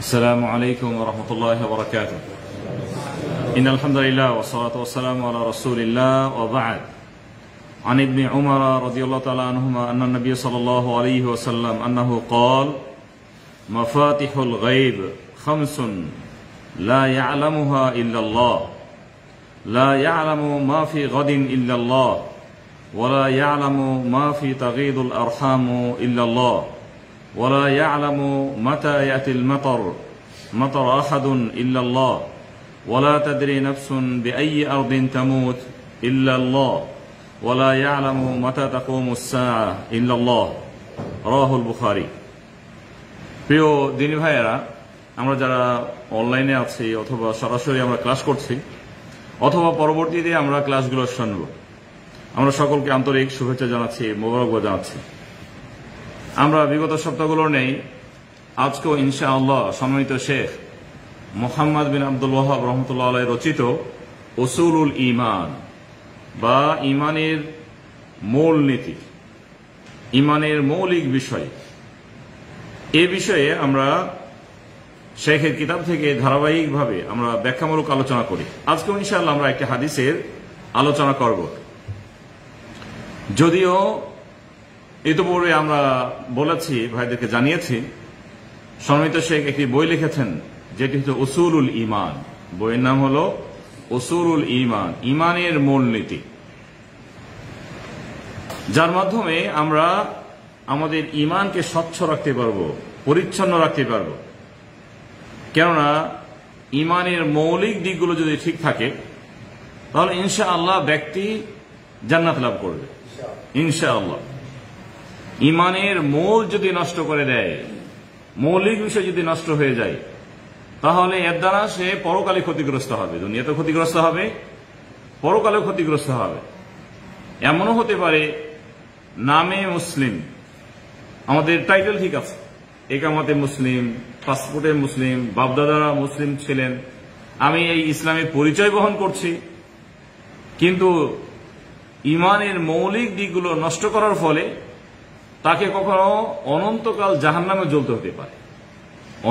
السلام عليكم ورحمة الله وبركاته. إن الحمد لله والصلاة والسلام على رسول الله وبعد. عن ابن عمر رضي الله تعالى عنهما أن النبي صلى الله عليه وسلم أنه قال: مفاتح الغيب خمس لا يعلمها إلا الله، لا يعلم ما في غد إلا الله، ولا يعلم ما في تغيض الأرحام إلا الله، ولا يعلم متى يأتي مطر أحد إلا الله، ولا تدري نفس بأي أرض تموت إلا الله، ولا يعلم متى تقوم الساعة إلا الله. رواه البخاري. প্রিয় দিনী ভাইয়েরা, আমরা যারা অনলাইনে আছি অথবা সরাসরি আমরা ক্লাস করছি অথবা পরবর্তীতে আমরা ক্লাসগুলো শুনব, আমরা সকলকে আন্তরিক শুভেচ্ছা জানাচ্ছি, মোবারকবাদ জানাচ্ছি। আমরা বিগত সপ্তাহগুলোর নেই আজকেও ইনশাআল্লাহ সম্মানিত শেখ মোহাম্মদ বিন আব্দুল ওয়াহাব রহমতুল্লাহ আলাইহি রচিত উসুলুল ঈমান বা ঈমানের মূল নীতি, ঈমানের মৌলিক বিষয়, এ বিষয়ে আমরা শেখের কিতাব থেকে ধারাবাহিকভাবে আমরা ব্যাখ্যামূলক আলোচনা করি। আজকেও ইনশাআল্লাহ আমরা একটি হাদিসের আলোচনা করব। যদিও ইতিপূর্বে আমরা বলেছি, ভাইদেরকে জানিয়েছি, সম্মানিত শেখ একটি বই লিখেছেন যেটি হচ্ছে উসুলুল ঈমান। বইয়ের নাম হলো উসুলুল ঈমান, ঈমানের মূলনীতি, যার মাধ্যমে আমরা আমাদের ঈমানকে স্বচ্ছ রাখতে পারবো, পরিচ্ছন্ন রাখতে পারবো। কেননা ঈমানের মৌলিক দিকগুলো যদি ঠিক থাকে তাহলে ইনশাআল্লাহ ব্যক্তি জান্নাত লাভ করবে ইনশাআল্লাহ। ঈমানের মূল যদি নষ্ট করে দেয়, মৌলিক বিষয় যদি নষ্ট হয়ে যায়, তাহলে এর দ্বারা সে পরকালে ক্ষতিগ্রস্ত হবে, দুনিয়াতে ক্ষতিগ্রস্ত হবে, পরকালে ক্ষতিগ্রস্ত হবে। এমনও হতে পারে নামে মুসলিম, আমাদের টাইটেল ঠিক আছে, একামতে মুসলিম, পাসপোর্টে মুসলিম, বাপদাদারা মুসলিম ছিলেন, আমি এই ইসলামের পরিচয় বহন করছি, কিন্তু ঈমানের মৌলিক দিকগুলো নষ্ট করার ফলে তাকে কখনো অনন্তকাল জাহান্নামে জ্বলতে হতে পারে,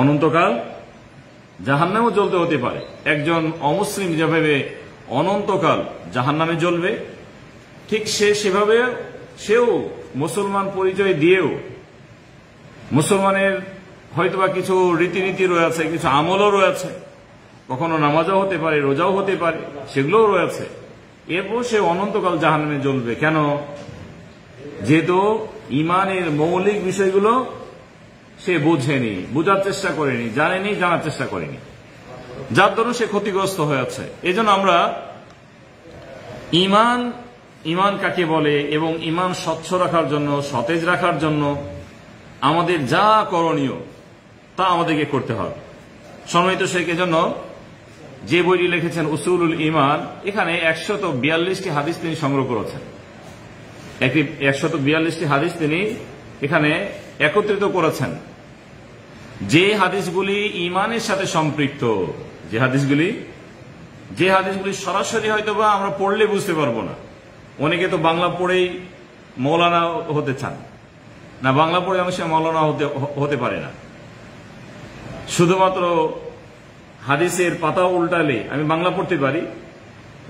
অনন্তকাল জাহান্নামে জ্বলতে হতে পারে। একজন অমুসলিম যেভাবে অনন্তকাল জাহান্নামে জ্বলবে, ঠিক সেভাবে সেও মুসলমান পরিচয় দিয়েও মুসলমানের হয়তোবা কিছু রীতিনীতি রয়েছে, কিছু আমলও রয়েছে, কখনো নামাজও হতে পারে, রোজাও হতে পারে, সেগুলোও রয়েছে, এরপর সে অনন্তকাল জাহান্নামে জ্বলবে। কেন? যেহেতু ঈমানের মৌলিক বিষয়গুলো সে বুঝেনি, বুঝার চেষ্টা করেনি, জানেনি, জানার চেষ্টা করেনি, যার দরুন সে ক্ষতিগ্রস্ত হয়েছে। এই জন্য আমরা ঈমান কাকে বলে এবং ঈমান স্বচ্ছ রাখার জন্য, সতেজ রাখার জন্য আমাদের যা করণীয় তা আমাদেরকে করতে হবে। সম্মানিত শেখ এজন্য যে বইটি লিখেছেন উসুলুল ঈমান, এখানে 142টি হাদিস তিনি সংগ্রহ করেছেন। 142টি হাদিস তিনি এখানে একত্রিত করেছেন, যে হাদিসগুলি ঈমানের সাথে সম্পৃক্ত, যে হাদিসগুলি সরাসরি হয়তোবা আমরা পড়লে বুঝতে পারবো না। অনেকে তো বাংলা পড়েই মৌলানা হতে চান না, বাংলা পড়ে অনেক সময় মৌলানা হতে পারে না। শুধুমাত্র হাদিসের পাতা উল্টালে আমি বাংলা পড়তে পারি,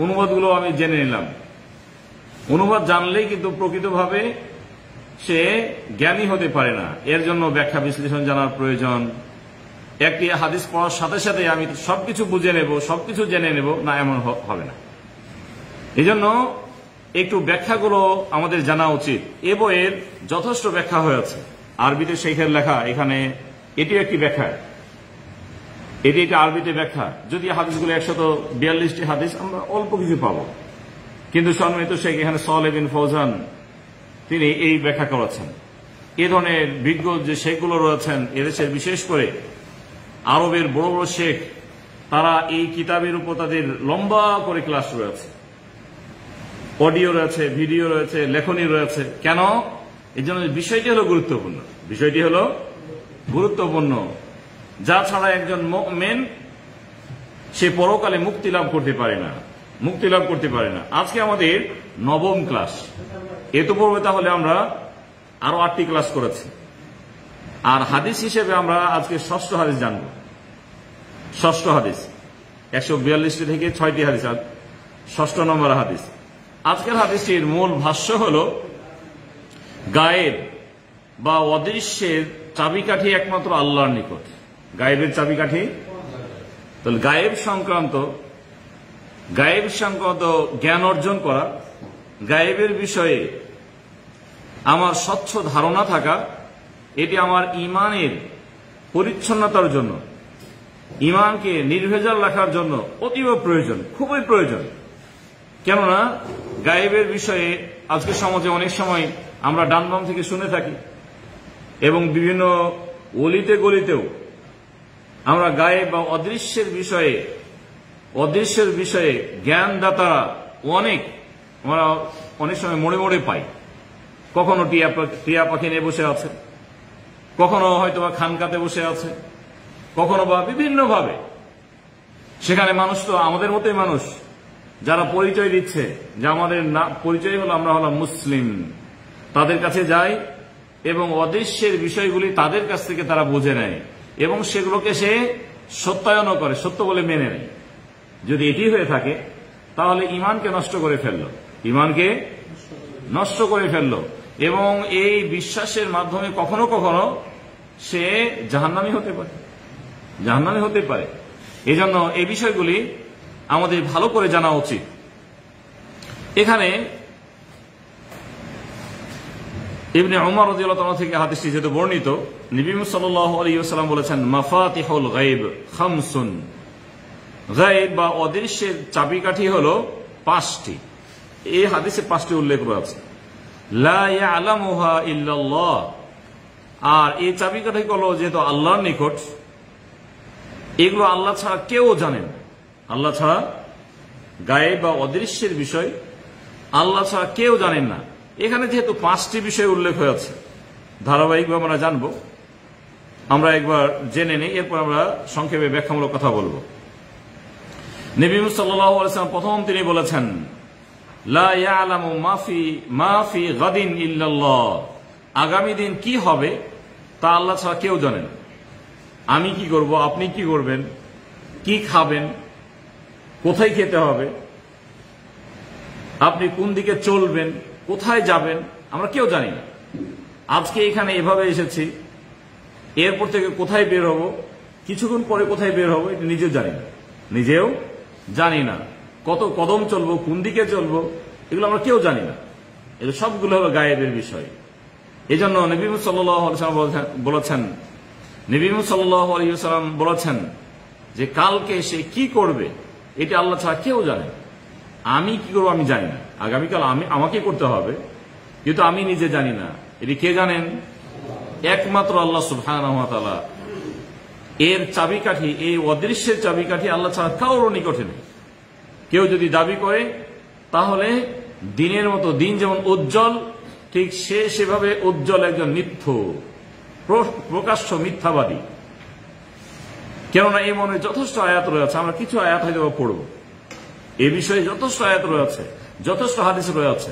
অনুবাদগুলো আমি জেনে নিলাম। অনুবাদ জানলেই কিন্তু প্রকৃতভাবে সে জ্ঞানী হতে পারে না। এর জন্য ব্যাখ্যা বিশ্লেষণ জানার প্রয়োজন। একটি হাদিস পড়ার সাথে সাথে আমি সবকিছু বুঝে নেব, সবকিছু জেনে নেব, না, এমন হবে না। এই জন্য একটু ব্যাখ্যাগুলো আমাদের জানা উচিত। এ বইয়ের যথেষ্ট ব্যাখ্যা হয়েছে, আরবিতে শেখের লেখা, এখানে এটিও একটি ব্যাখ্যা, এটি একটা আরবিতে ব্যাখ্যা। যদি হাদিসগুলো 142টি হাদিস, আমরা অল্প কিছু পাবো, কিন্তু সম্মানিত শেখ এখানে সালেহ বিন ফৌজান তিনি এই ব্যাখ্যা করেছেন। এ ধরনের বিজ্ঞ যে শেখগুলো রয়েছেন এদেশের, বিশেষ করে আরবের বড় বড় শেখ, তারা এই কিতাবের উপর তাদের লম্বা করে ক্লাস রয়েছে, অডিও রয়েছে, ভিডিও রয়েছে, লেখনী রয়েছে। কেন? এই জন্য বিষয়টি হলো গুরুত্বপূর্ণ, বিষয়টি হলো গুরুত্বপূর্ণ, যা ছাড়া একজন মুমিন সে পরকালে মুক্তি লাভ করতে পারে না। আজকে আমাদের 9ম ক্লাস, এত পূর্বে তাহলে আমরা আরো 8টি ক্লাস করেছি, আর হাদিস হিসেবে আমরা আজকে ষষ্ঠ হাদিস জানব। ষষ্ঠ হাদিস, 142 থেকে 6টি হাদিস, আর 6 নম্বর হাদিস। আজকের হাদিসটির মূল ভাষ্য হল গায়েব বা অদৃশ্যের চাবিকাঠি একমাত্র আল্লাহর নিকট। গায়েবের চাবিকাঠি, তাহলে গায়েব সংক্রান্ত জ্ঞান অর্জন করা, গায়েবের বিষয়ে আমার স্বচ্ছ ধারণা থাকা, এটি আমার ঈমানের পরিচ্ছন্নতার জন্য, ঈমানকে নির্ভেজাল রাখার জন্য অতীব প্রয়োজন, খুবই প্রয়োজন। কেননা গায়েবের বিষয়ে আজকের সমাজে অনেক সময় আমরা ডান বাম থেকে শুনে থাকি, এবং বিভিন্ন অলিতে গলিতেও আমরা গায়েব বা অদৃশ্যের বিষয়ে জ্ঞানদাতারা আমরা অনেক সময় মোড়ে মোড়ে পাই। কখনো টিয়া পাখি নিয়ে বসে আছে, কখনো হয়তো বা খানকাতে বসে আছে, কখনো বা বিভিন্নভাবে। সেখানে মানুষ তো আমাদের মতোই মানুষ, যারা পরিচয় দিচ্ছে যে আমাদের পরিচয় হলো আমরা হলাম মুসলিম, তাদের কাছে যায় এবং অদৃশ্যের বিষয়গুলি তাদের কাছ থেকে তারা বুঝে নেয় এবং সেগুলোকে সে সত্যায়নও করে, সত্য বলে মেনে নেয়। যদি এটি হয়ে থাকে তাহলে ঈমানকে নষ্ট করে ফেললো এবং এই বিশ্বাসের মাধ্যমে কখনো কখনো সে জাহান্নামী হতে পারে। এজন্য এই বিষয়গুলি আমাদের ভালো করে জানা উচিত। এখানে ইবনে উমর রাদিয়াল্লাহু তাআলা থেকে হাদিসটি যেহেতু বর্ণিত, নবী সাল্লাল্লাহু আলাইহি ওয়াসাল্লাম বলেছেন, মাফাতিহুল গায়ব খামসুন, গায়ব বা অদৃশ্যের চাবিকাঠি হলো 5টি। এই হাদিসে 5টি উল্লেখ রয়েছে। লা ইয়ালামুহা ইল্লাল্লাহ, আর এই চাবিকাঠি হলো যেহেতু আল্লাহর নিকট, এগুলো আল্লাহ ছাড়া কেউ জানেন। আল্লাহ ছাড়া গায়েব বা অদৃশ্যের বিষয় আল্লাহ ছাড়া কেউ জানেন না। এখানে যেহেতু 5টি বিষয় উল্লেখ হয়েছে, ধারাবাহিকভাবে আমরা জানবো। আমরা একবার জেনে নেই, এরপর আমরা সংক্ষেপে ব্যাখ্যামূলক কথা বলবো। নবী সাল্লাল্লাহু আলাইহি ওয়াসাল্লাম প্রথম তিনি বলেছেন, লা ইয়ালামু মা ফি গাদিন ইল্লাল্লাহ, আগামী দিন কি হবে তা আল্লাহ ছাড়া কেউ জানে না। আমি কি করব, আপনি কি করবেন, কি খাবেন, কোথায় খেতে হবে, আপনি কোন দিকে চলবেন, কোথায় যাবেন, আমরা কেউ জানি না। আজকে এখানে এভাবে এসেছি, এরপর থেকে কোথায় বের হব, কিছুক্ষণ পরে কোথায় বের হব, এটা নিজেও জানি না। কত কদম চলবো, কোন দিকে চলবো, এগুলো আমরা কেউ জানি না। এগুলো সবগুলো হলো গায়েবের বিষয়। এই জন্য নবী সাল্লাল্লাহু আলাইহি ওয়াসাল্লাম বলেছেন যে কালকে সে কি করবে এটা আল্লাহ ছাড়া কেউ জানে না। আমি কি করবো আমি জানি না, আগামীকাল আমাকে করতে হবে, কিন্তু আমি নিজে জানি না। এটি কে জানেন? একমাত্র আল্লাহ সুবহানাহু ওয়া তাআলা। এর চাবিকাঠি, এই অদৃশ্যের চাবিকাঠি আল্লাহ ছাড়া কারোর নিকটে নেই। কেউ যদি দাবি করে তাহলে দিনের মতো, দিন যেমন উজ্জ্বল, ঠিক সেভাবে উজ্জ্বল একজন প্রকাশ্য মিথ্যাবাদী। কেননা এই মনে যথেষ্ট আয়াত রয়েছে, আমরা কিছু আয়াত হয়তো পড়ব, এই বিষয়ে যথেষ্ট আয়াত রয়েছে, যথেষ্ট হাদিস রয়েছে।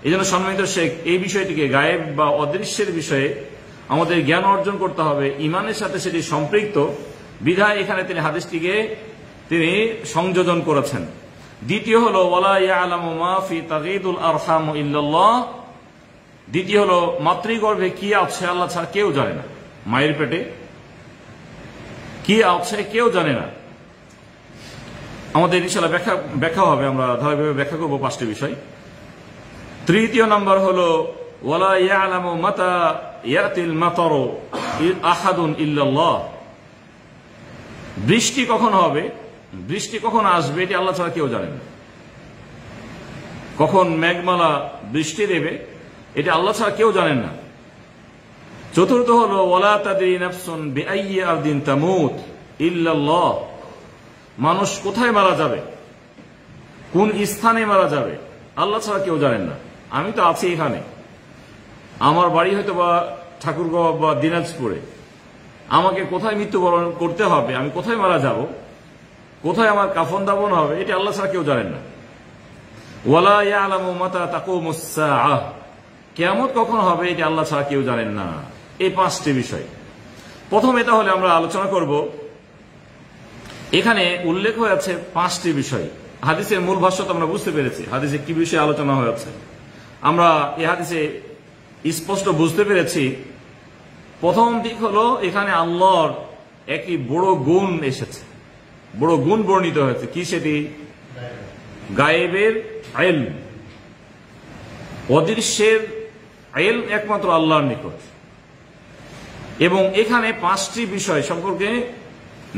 এই জন্য সম্মানিত শেখ, এই বিষয়টিকে গায়েব বা অদৃশ্যের বিষয়ে আমাদের জ্ঞান অর্জন করতে হবে, ঈমানের সাথে সেটি সম্পৃক্ত বিধায় এখানে তিনি হাদিসটিকে সংযোজন করেছেন। দ্বিতীয় হলো ওয়ালা ইয়ালামু মা ফি তাগীদুল আরহাম ইল্লাল্লাহ, দ্বিতীয় হলো মাতৃগর্ভে কি আছে আল্লাহ ছাড়া কেউ জানে না। মায়ের পেটে কি আছে কেউ জানে না। আমাদের ইনশাআল্লাহ ব্যাখ্যা হবে, আমরা ধারাবাহিকভাবে ব্যাখ্যা করব 5টি বিষয়। তৃতীয় নম্বর হলো ওয়ালা ইয়ালামু মাতা ইয়াতিল মাতারু আহাদুন ইল্লাল্লাহ, বৃষ্টি কখন হবে, বৃষ্টি কখন আসবে এটি আল্লাহ ছাড়া কেউ জানে না। কখন মেঘমালা বৃষ্টি দেবে এটি আল্লাহ ছাড়া কেউ জানেন না। চতুর্থ হলো ওয়ালা তাদরি নাফসুন বিআইয়ি আরদিন তামুত ইল্লাল্লাহ, মানুষ কোথায় মারা যাবে, কোন স্থানে মারা যাবে আল্লাহ ছাড়া কেউ জানেন না। আমি তো আছি এখানে, আমার বাড়ি হয়তো বা ঠাকুরগাঁও বা দিনাজপুরে, আমাকে কোথায় মৃত্যুবরণ করতে হবে, আমি কোথায় মারা যাব, কোথায় আমার কাফন দাফন হবে, এটি আল্লাহ ছাড়া কেউ জানেন না। ওয়ালা ইয়ালামু মাতা তাকুমুস সাআহ, কিয়ামত কখন হবে এটি আল্লাহ ছাড়া কেউ জানেন না। এই 5টি বিষয়। প্রথমে তাহলে আমরা আলোচনা করব এখানে উল্লেখ হয়েছে 5টি বিষয়। হাদিসের মূল ভাষ্য তো আমরা বুঝতে পেরেছি, হাদিসে কি বিষয়ে আলোচনা হয়েছে। আমরা এই হাদিসে স্পষ্ট বুঝতে পেরেছি, প্রথম দিক হলো এখানে আল্লাহর একটি বড় গুণ এসেছে, বড় গুণ বর্ণিত হয়েছে। কি সেটি? গায়েবের ইলম, অদৃশ্যের ইলম একমাত্র আল্লাহর নিকট। এবং এখানে 5টি বিষয় সম্পর্কে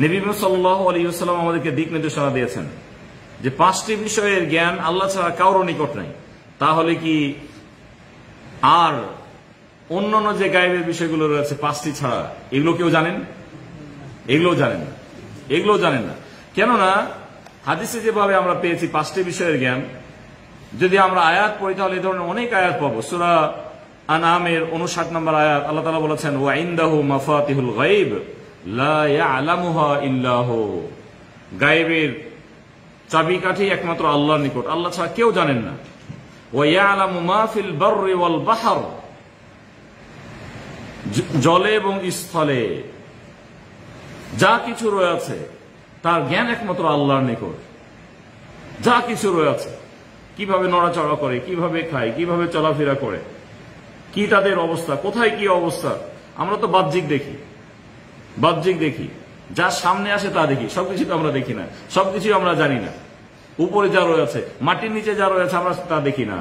নবী সাল্লাল্লাহু আলাইহি ওয়াসাল্লাম আমাদেরকে দিক নির্দেশনা দিয়েছেন যে 5টি বিষয়ের জ্ঞান আল্লাহ ছাড়া কারোর নিকট নাই। তাহলে কি আর অন্যান্য যে গায়েবের বিষয়গুলো রয়েছে 5টি ছাড়া, এগুলো কেউ জানেন? এগুলো জানেন না, এগুলো জানেন না। কেননা হাদিসে যেভাবে আমরা পেয়েছি 5টি বিষয়ের জ্ঞান, যদি আমরা আয়াত পড়ি তাহলে এই ধরনের অনেক আয়াত পাবো। সূরা আনআমের 59 নম্বর আয়াত, আল্লাহ তাআলা বলেছেন ওয়া ইনদাহু মাফাতিহুল গায়ব লা ইয়ালামুহা ইল্লা হু। গায়েবের চাবিকাঠি একমাত্র আল্লাহর নিকট, আল্লাহ ছাড়া কেউ জানেন না। ওয়া ইয়ালামু মা ফিল বাররি ওয়াল বাহর, জলে এবং স্থলে যা কিছু রয়েছে তার জ্ঞান একমাত্র আল্লাহর নিকট। যা কিছু রয়েছে, কিভাবে নড়াচড়া করে, কিভাবে খায়, কিভাবে চলাফেরা করে, কি তাদের অবস্থা, কোথায় কি অবস্থা, আমরা তো বাহ্যিক দেখি, বাহ্যিক দেখি, যা সামনে আসে তা দেখি, সবকিছু তো আমরা দেখি না, সবকিছু আমরা জানি না। উপরে যা রয়েছে, মাটির নিচে যা রয়েছে আমরা তা দেখি না।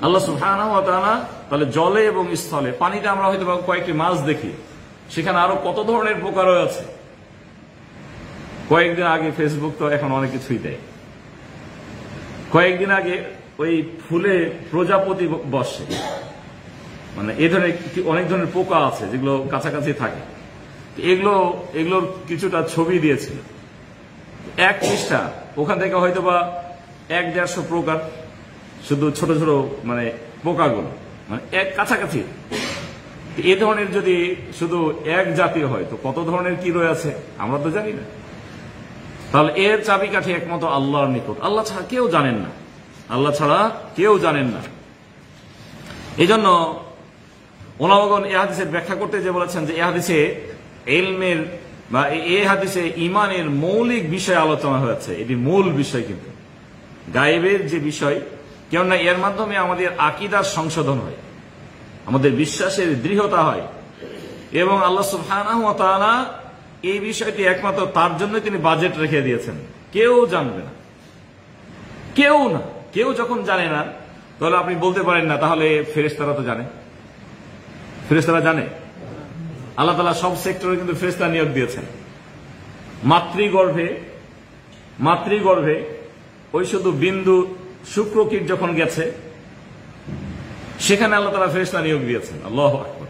আল্লাহ সুবহানাহু ওয়া তাআলা তাহলে জলে এবং স্থলে, পানিতে আমরা হয়তো কয়েকটি মাছ দেখি, সেখানে আরো কত ধরনের পোকা রয়েছে। কয়েকদিন আগে ফেসবুক তো এখন অনেক কিছুই দেয়, কয়েকদিন আগে ওই ফুলে প্রজাপতি বসে, মানে এই ধরনের অনেক ধরনের পোকা আছে যেগুলো কাছাকাছি থাকে, এগুলোর কিছুটা ছবি দিয়েছিল। এক পৃষ্ঠা, ওখান থেকে হয়তো বা 100-150 প্রকার, শুধু ছোট ছোট মানে পোকাগুলো, মানে এক কাছাকাছি। এ ধরনের যদি শুধু এক জাতীয় হয় তো কত ধরনের কি রয়েছে আমরা তো জানি না। তাহলে এর চাবিকাঠি একমাত্র আল্লাহর নিকট, আল্লাহ ছাড়া কেউ জানেন না, আল্লাহ ছাড়া কেউ জানেন না। এই জন্য ওলামাগণ এ হাদিসের ব্যাখ্যা করতে যে বলেছেন যে এ হাদিসে ইলমের বা এ হাদিসে ইমানের মৌলিক বিষয় আলোচনা হয়েছে। এটি মূল বিষয়, কিন্তু গায়েবের যে বিষয়, কেননা এর মাধ্যমে আমাদের আকীদার সংশোধন হয়, আমাদের বিশ্বাসের দৃঢ়তা হয়, এবং আল্লাহ সুবহানাহু ওয়া তাআলা এই বিষয়টি একমাত্র তার জন্য তিনি বাজেট রেখে দিয়েছেন। কেউ জানবে না, কেউ না। কেউ যখন জানে না, তাহলে আপনি বলতে পারেন না তাহলে ফেরেশতারা তো জানে। ফেরেশতারা জানে, আল্লাহ তাআলা সব সেক্টরে কিন্তু ফেরেশতা নিয়োগ দিয়েছেন। মাতৃগর্ভে ওই শুধু বিন্দু শুক্রকীট যখন গেছে, সেখানে আল্লাহ তাআলা ফেরেশতা নিয়োগ দিয়েছেন। আল্লাহু আকবার।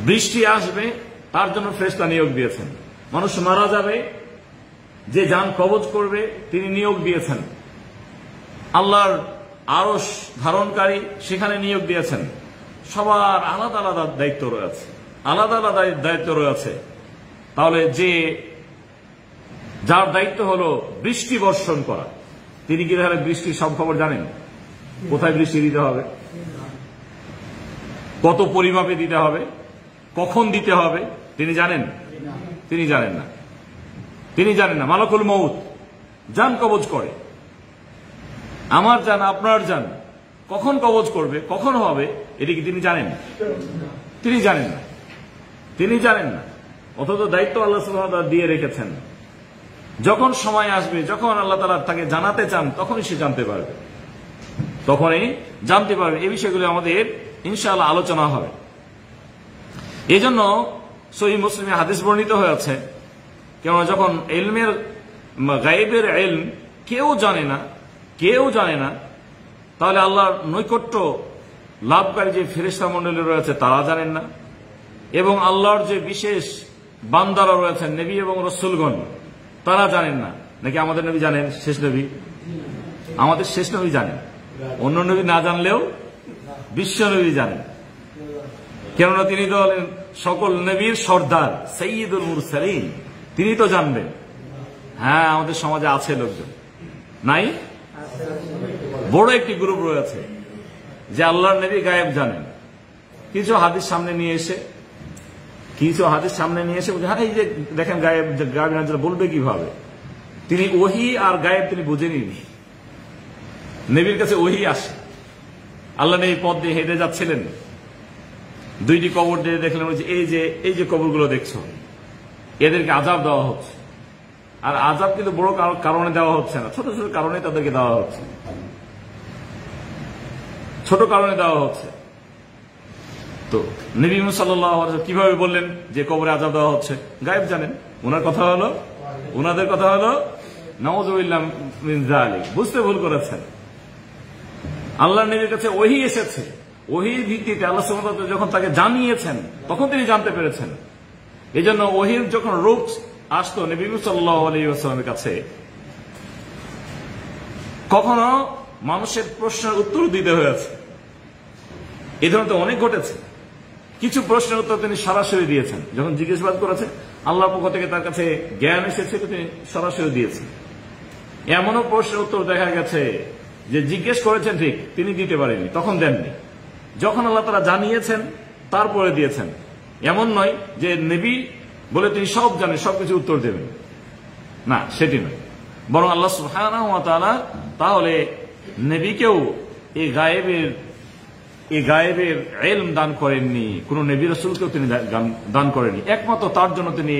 বৃষ্টি আসবে, তার জন্য ফেরেশতা নিয়োগ দিয়েছেন। মানুষ মারা যাবে, যে জান কবজ করবে তিনি নিয়োগ দিয়েছেন। আল্লাহর আরশ ধারণকারী সেখানে নিয়োগ দিয়েছেন। সবার আলাদা আলাদা দায়িত্ব রয়েছে, আলাদা আলাদা দায়িত্ব রয়েছে। তাহলে যার দায়িত্ব হলো বৃষ্টি বর্ষণ করা, তিনি কি তাহলে বৃষ্টির সব খবর জানেন? কোথায় বৃষ্টি দিতে হবে, কত পরিমাপে দিতে হবে, কখন দিতে হবে, তিনি জানেন? তিনি জানেন না, তিনি জানেন না। মালাকুল মউত জান কবজ করে, আমার জান আপনার জান কখন কবজ করবে, কখন হবে, এটি কি তিনি জানেন? তিনি জানেন না, তিনি জানেন না। অথচ দায়িত্ব আল্লাহ সুবহানাহু ওয়া তাআলা দিয়ে রেখেছেন। যখন সময় আসবে, যখন আল্লাহ তাআলা তাকে জানাতে চান, তখনই সে জানতে পারবে, তখনই জানতে পারবে। এই বিষয়গুলো আমাদের ইনশাআল্লাহ আলোচনা হবে। এই জন্য সহিহ মুসলিমে হাদিস বর্ণিত হয়েছে, কেননা যখন ইলমের গায়েবের ইলম কেউ জানে না, তাহলে আল্লাহর নৈকট্য লাভকারী যে ফেরেশতা মণ্ডলী রয়েছে তারা জানেন না, এবং আল্লাহর যে বিশেষ বান্দারা রয়েছেন নবী এবং রাসূলগণ তারা জানেন না। নাকি আমাদের নবী জানেন? শেষ নবী, আমাদের শেষ নবী জানেন, অন্য নবী না জানলেও বিশ্ব নবী জানেন। কেননা তিনি তো হলেন সকল নবীর সর্দার, সাইয়্যিদুল মুরসালিন, তিনি তো জানবেন। হ্যাঁ, আমাদের সমাজে আছে লোকজন, নাই? বড় একটি গ্রুপ রয়েছে যে আল্লাহর নবী গায়েব জানেন। কিছু হাদিস সামনে নিয়ে এসে কিছু হাদিস সামনে নিয়ে এসে বলছে, হ্যাঁ এই যে দেখেন গায়েব বলবে কিভাবে? তিনি ওহী আর গায়েব তিনি বুঝেনি। নবীর কাছে ওহী আসে, আল্লাহ নবী পথ দিয়ে হেঁটে যাচ্ছিলেন, দুইটি কবর দিয়ে দেখলেন এই যে কবরগুলো দেখছো, এদেরকে আযাব দেওয়া হচ্ছে। আর আযাব কিন্তু বড় কারণে দেওয়া হচ্ছে না, ছোট ছোট কারণে তাদেরকে দেওয়া হচ্ছে, ছোট কারণে দেওয়া হচ্ছে। তো নবী সাল্লাল্লাহু আলাইহি ওয়াসাল্লাম কিভাবে বললেন যে কবরে আযাব দেওয়া হচ্ছে? গায়েব জানেন। ওনাদের কথা হলো নাউযুবিল্লাহ মিন যালিক, বুঝতে ভুল করেছেন। আল্লাহর নবীর কাছে ওহী এসেছে, ওহীর ভিত্তিতে আল্লাহ সুবহানাহু ওয়া তাআলা যখন তাকে জানিয়েছেন তখন তিনি জানতে পেরেছেন। এজন্য ওহীর যখন রূপ আসতো নবী সাল্লাল্লাহু আলাইহি ওয়াসাল্লামের কাছে, কখনো মানুষের প্রশ্নের উত্তর দিতে হয়েছে। এই ধরনের তো অনেক ঘটেছে। কিছু প্রশ্নের উত্তর তিনি সরাসরি দিয়েছেন, যখন জিজ্ঞাসাবাদ করেছে আল্লাহর পক্ষ থেকে তার কাছে জ্ঞান এসেছে, তিনি সরাসরি দিয়েছেন। এমনও প্রশ্নের উত্তর দেখা গেছে যে জিজ্ঞেস করেছেন ঠিক, তিনি দিতে পারেননি, তখন দেননি। যখন আল্লাহ তাআলা জানিয়েছেন তারপরে দিয়েছেন। এমন নয় যে নবী বলে তিনি সব জানেন, সবকিছু উত্তর দেবেন, না, সেটি নয়। বরং আল্লাহ সুবহানাহু ওয়া তাআলা তাহলে নবীকেও এই গায়েবের ইলম দান করেননি, কোন নবী রাসূলকেও তিনি দান করেননি, একমাত্র তার জন্য তিনি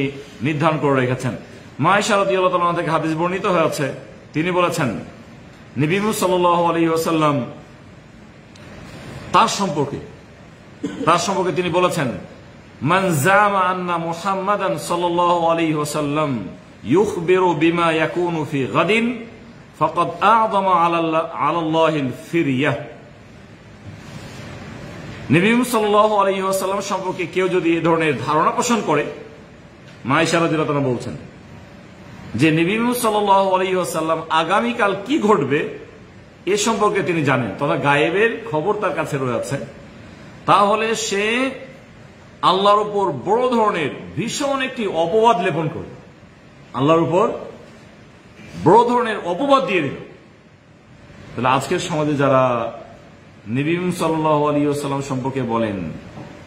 নির্ধারণ করে রেখেছেন। মা আয়েশা রাদিয়াল্লাহু তাআলা থেকে হাদিস বর্ণিত হয়েছে, তিনি বলেছেন নবী সাল্লাল্লাহু আলাইহি ওয়াসাল্লাম তার সম্পর্কে তিনি বলেছেন, মান জামা আন্না মুহাম্মাদান সাল্লাল্লাহু আলাইহি ওয়াসাল্লাম ইউখবিরু বিমা ইয়াকুনু ফি গাদিন ফাকাদ আ'যামা আলা আল্লাহিল ফিরিয়াহ। নবী সাল্লাল্লাহু আলাইহি ওয়াসাল্লাম সম্পর্কে কেউ যদি এই ধরনের ধারণা পোষণ করে, মা আয়েশা রাদিয়াল্লাহু তাআলা বলছেন যে নবী সাল্লাল্লাহু আলাইহি ওয়াসাল্লাম আগামীকাল কি ঘটবে এ সম্পর্কে তিনি জানেন, তথা গায়েবের খবর তার কাছে রয়েছে, তাহলে সে আল্লাহর উপর বড় ধরনের ভীষণ একটি অপবাদ লেপন করবে, আল্লাহর উপর বড় ধরনের অপবাদ দিয়ে দিল। তাহলে আজকের সমাজে যারা নবী সাল্লাল্লাহু আলাইহি ওয়াসাল্লাম সম্পর্কে বলেন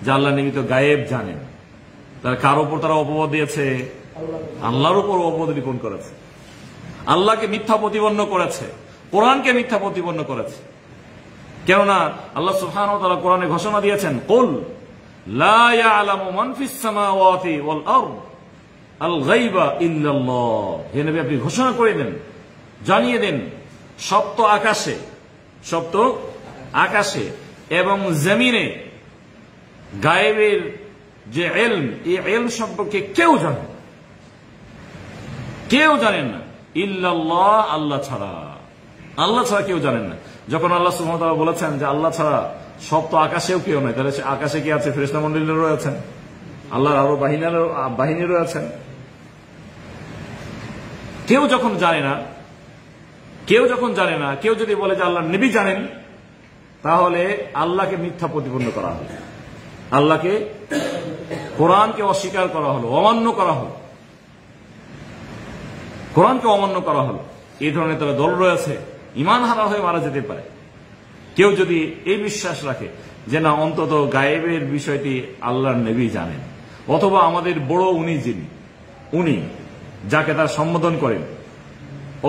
যে আল্লাহ নবী তো গায়েব জানেন, তার কার উপর তারা অপবাদ দিয়েছে? আল্লাহর উপর অপবাদ লেপন করেছে, আল্লাহকে মিথ্যা প্রতিপন্ন করেছে, কোরআনকে মিথ্যা প্রতিপন্ন করেছে। কেননা আল্লাহ সুবহানাহু ওয়া তাআলা কোরআনে ঘোষণা দিয়েছেন, কুল লা ইয়ালামু মান ফিস সামাওয়াতি ওয়াল আরদ আল গায়বা ইল্লাল্লাহ। হে নবী, আপনি ঘোষণা করে দেন, জানিয়ে দেন, সপ্ত আকাশে এবং জমিনে গায়েবের যে ইলম, এই ইলম সম্পর্কে কেউ জানেন না ইল্লাল্লাহ, আল্লাহ ছাড়া কেউ জানেন না। যখন আল্লাহ সুবহানাহু ওয়া তাআলা বলেছেন যে আল্লাহ ছাড়া সপ্ত আকাশেও কেউ নাই, তাহলে আকাশে কি আছে? ফেরেশতা মণ্ডলী রয়েছেন, আল্লাহর আরো বাহিনী রয়েছেন। কেউ যখন জানে না, কেউ যদি বলে যে আল্লাহর নবী জানেন, তাহলে আল্লাহকে মিথ্যা প্রতিপন্ন করা হলো, আল্লাহকে, কোরআনকে অস্বীকার করা হলো, অমান্য করা হলো, কোরআনকে অমান্য করা হলো। এই ধরনের তারা দল রয়েছে, ঈমান হারা হয়ে মারা যেতে পারে। কেউ যদি এই বিশ্বাস রাখে যে না, অন্তত গায়েবের বিষয়টি আল্লাহর নবী জানেন, অথবা আমাদের বড় উনি যাকে তার সম্বোধন করেন,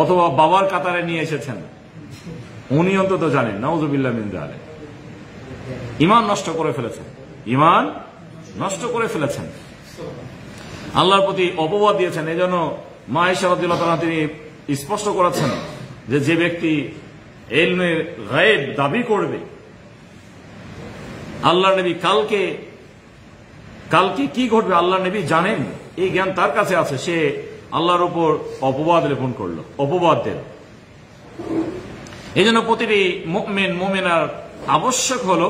অথবা বাবার কাতারে নিয়ে এসেছেন, উনি অন্তত জানেন, নাউযুবিল্লাহ মিন যালিক, ঈমান নষ্ট করে ফেলেছেন, আল্লাহর প্রতি অপবাদ দিয়েছেন। এজন্য মা আয়েশা রাদিয়াল্লাহু তাআলা তিনি স্পষ্ট করেছেন যে ব্যক্তি ইলমে গায়েব দাবি করবে, আল্লাহর নবী কালকে কি ঘটবে আল্লাহর নবী জানেন, এই জ্ঞান তার কাছে আছে, সে আল্লাহর উপর অপবাদ লেপন করলো, অপবাদ দিল। এই জন্য প্রতিটি মুমিনার আবশ্যক হলো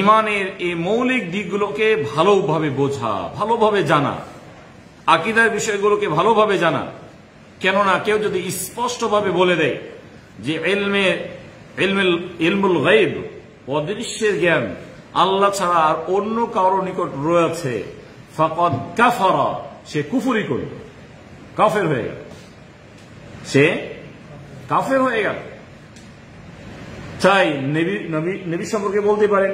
ঈমানের এই মৌলিক দিকগুলোকে ভালোভাবে বোঝা, ভালোভাবে জানা, আকীদার বিষয়গুলোকে ভালোভাবে জানা। কেননা কেউ যদি স্পষ্টভাবে বলে দেয় যে ইলমুল গায়ব, অদৃশ্যের জ্ঞান আল্লাহ ছাড়া আর অন্য কারো নিকট রয়েছে, ফাকাদ কাফারা, সে কুফরি করল, কাফের হয়ে গেল। চাই নবী সম্পর্কে বলতে পারেন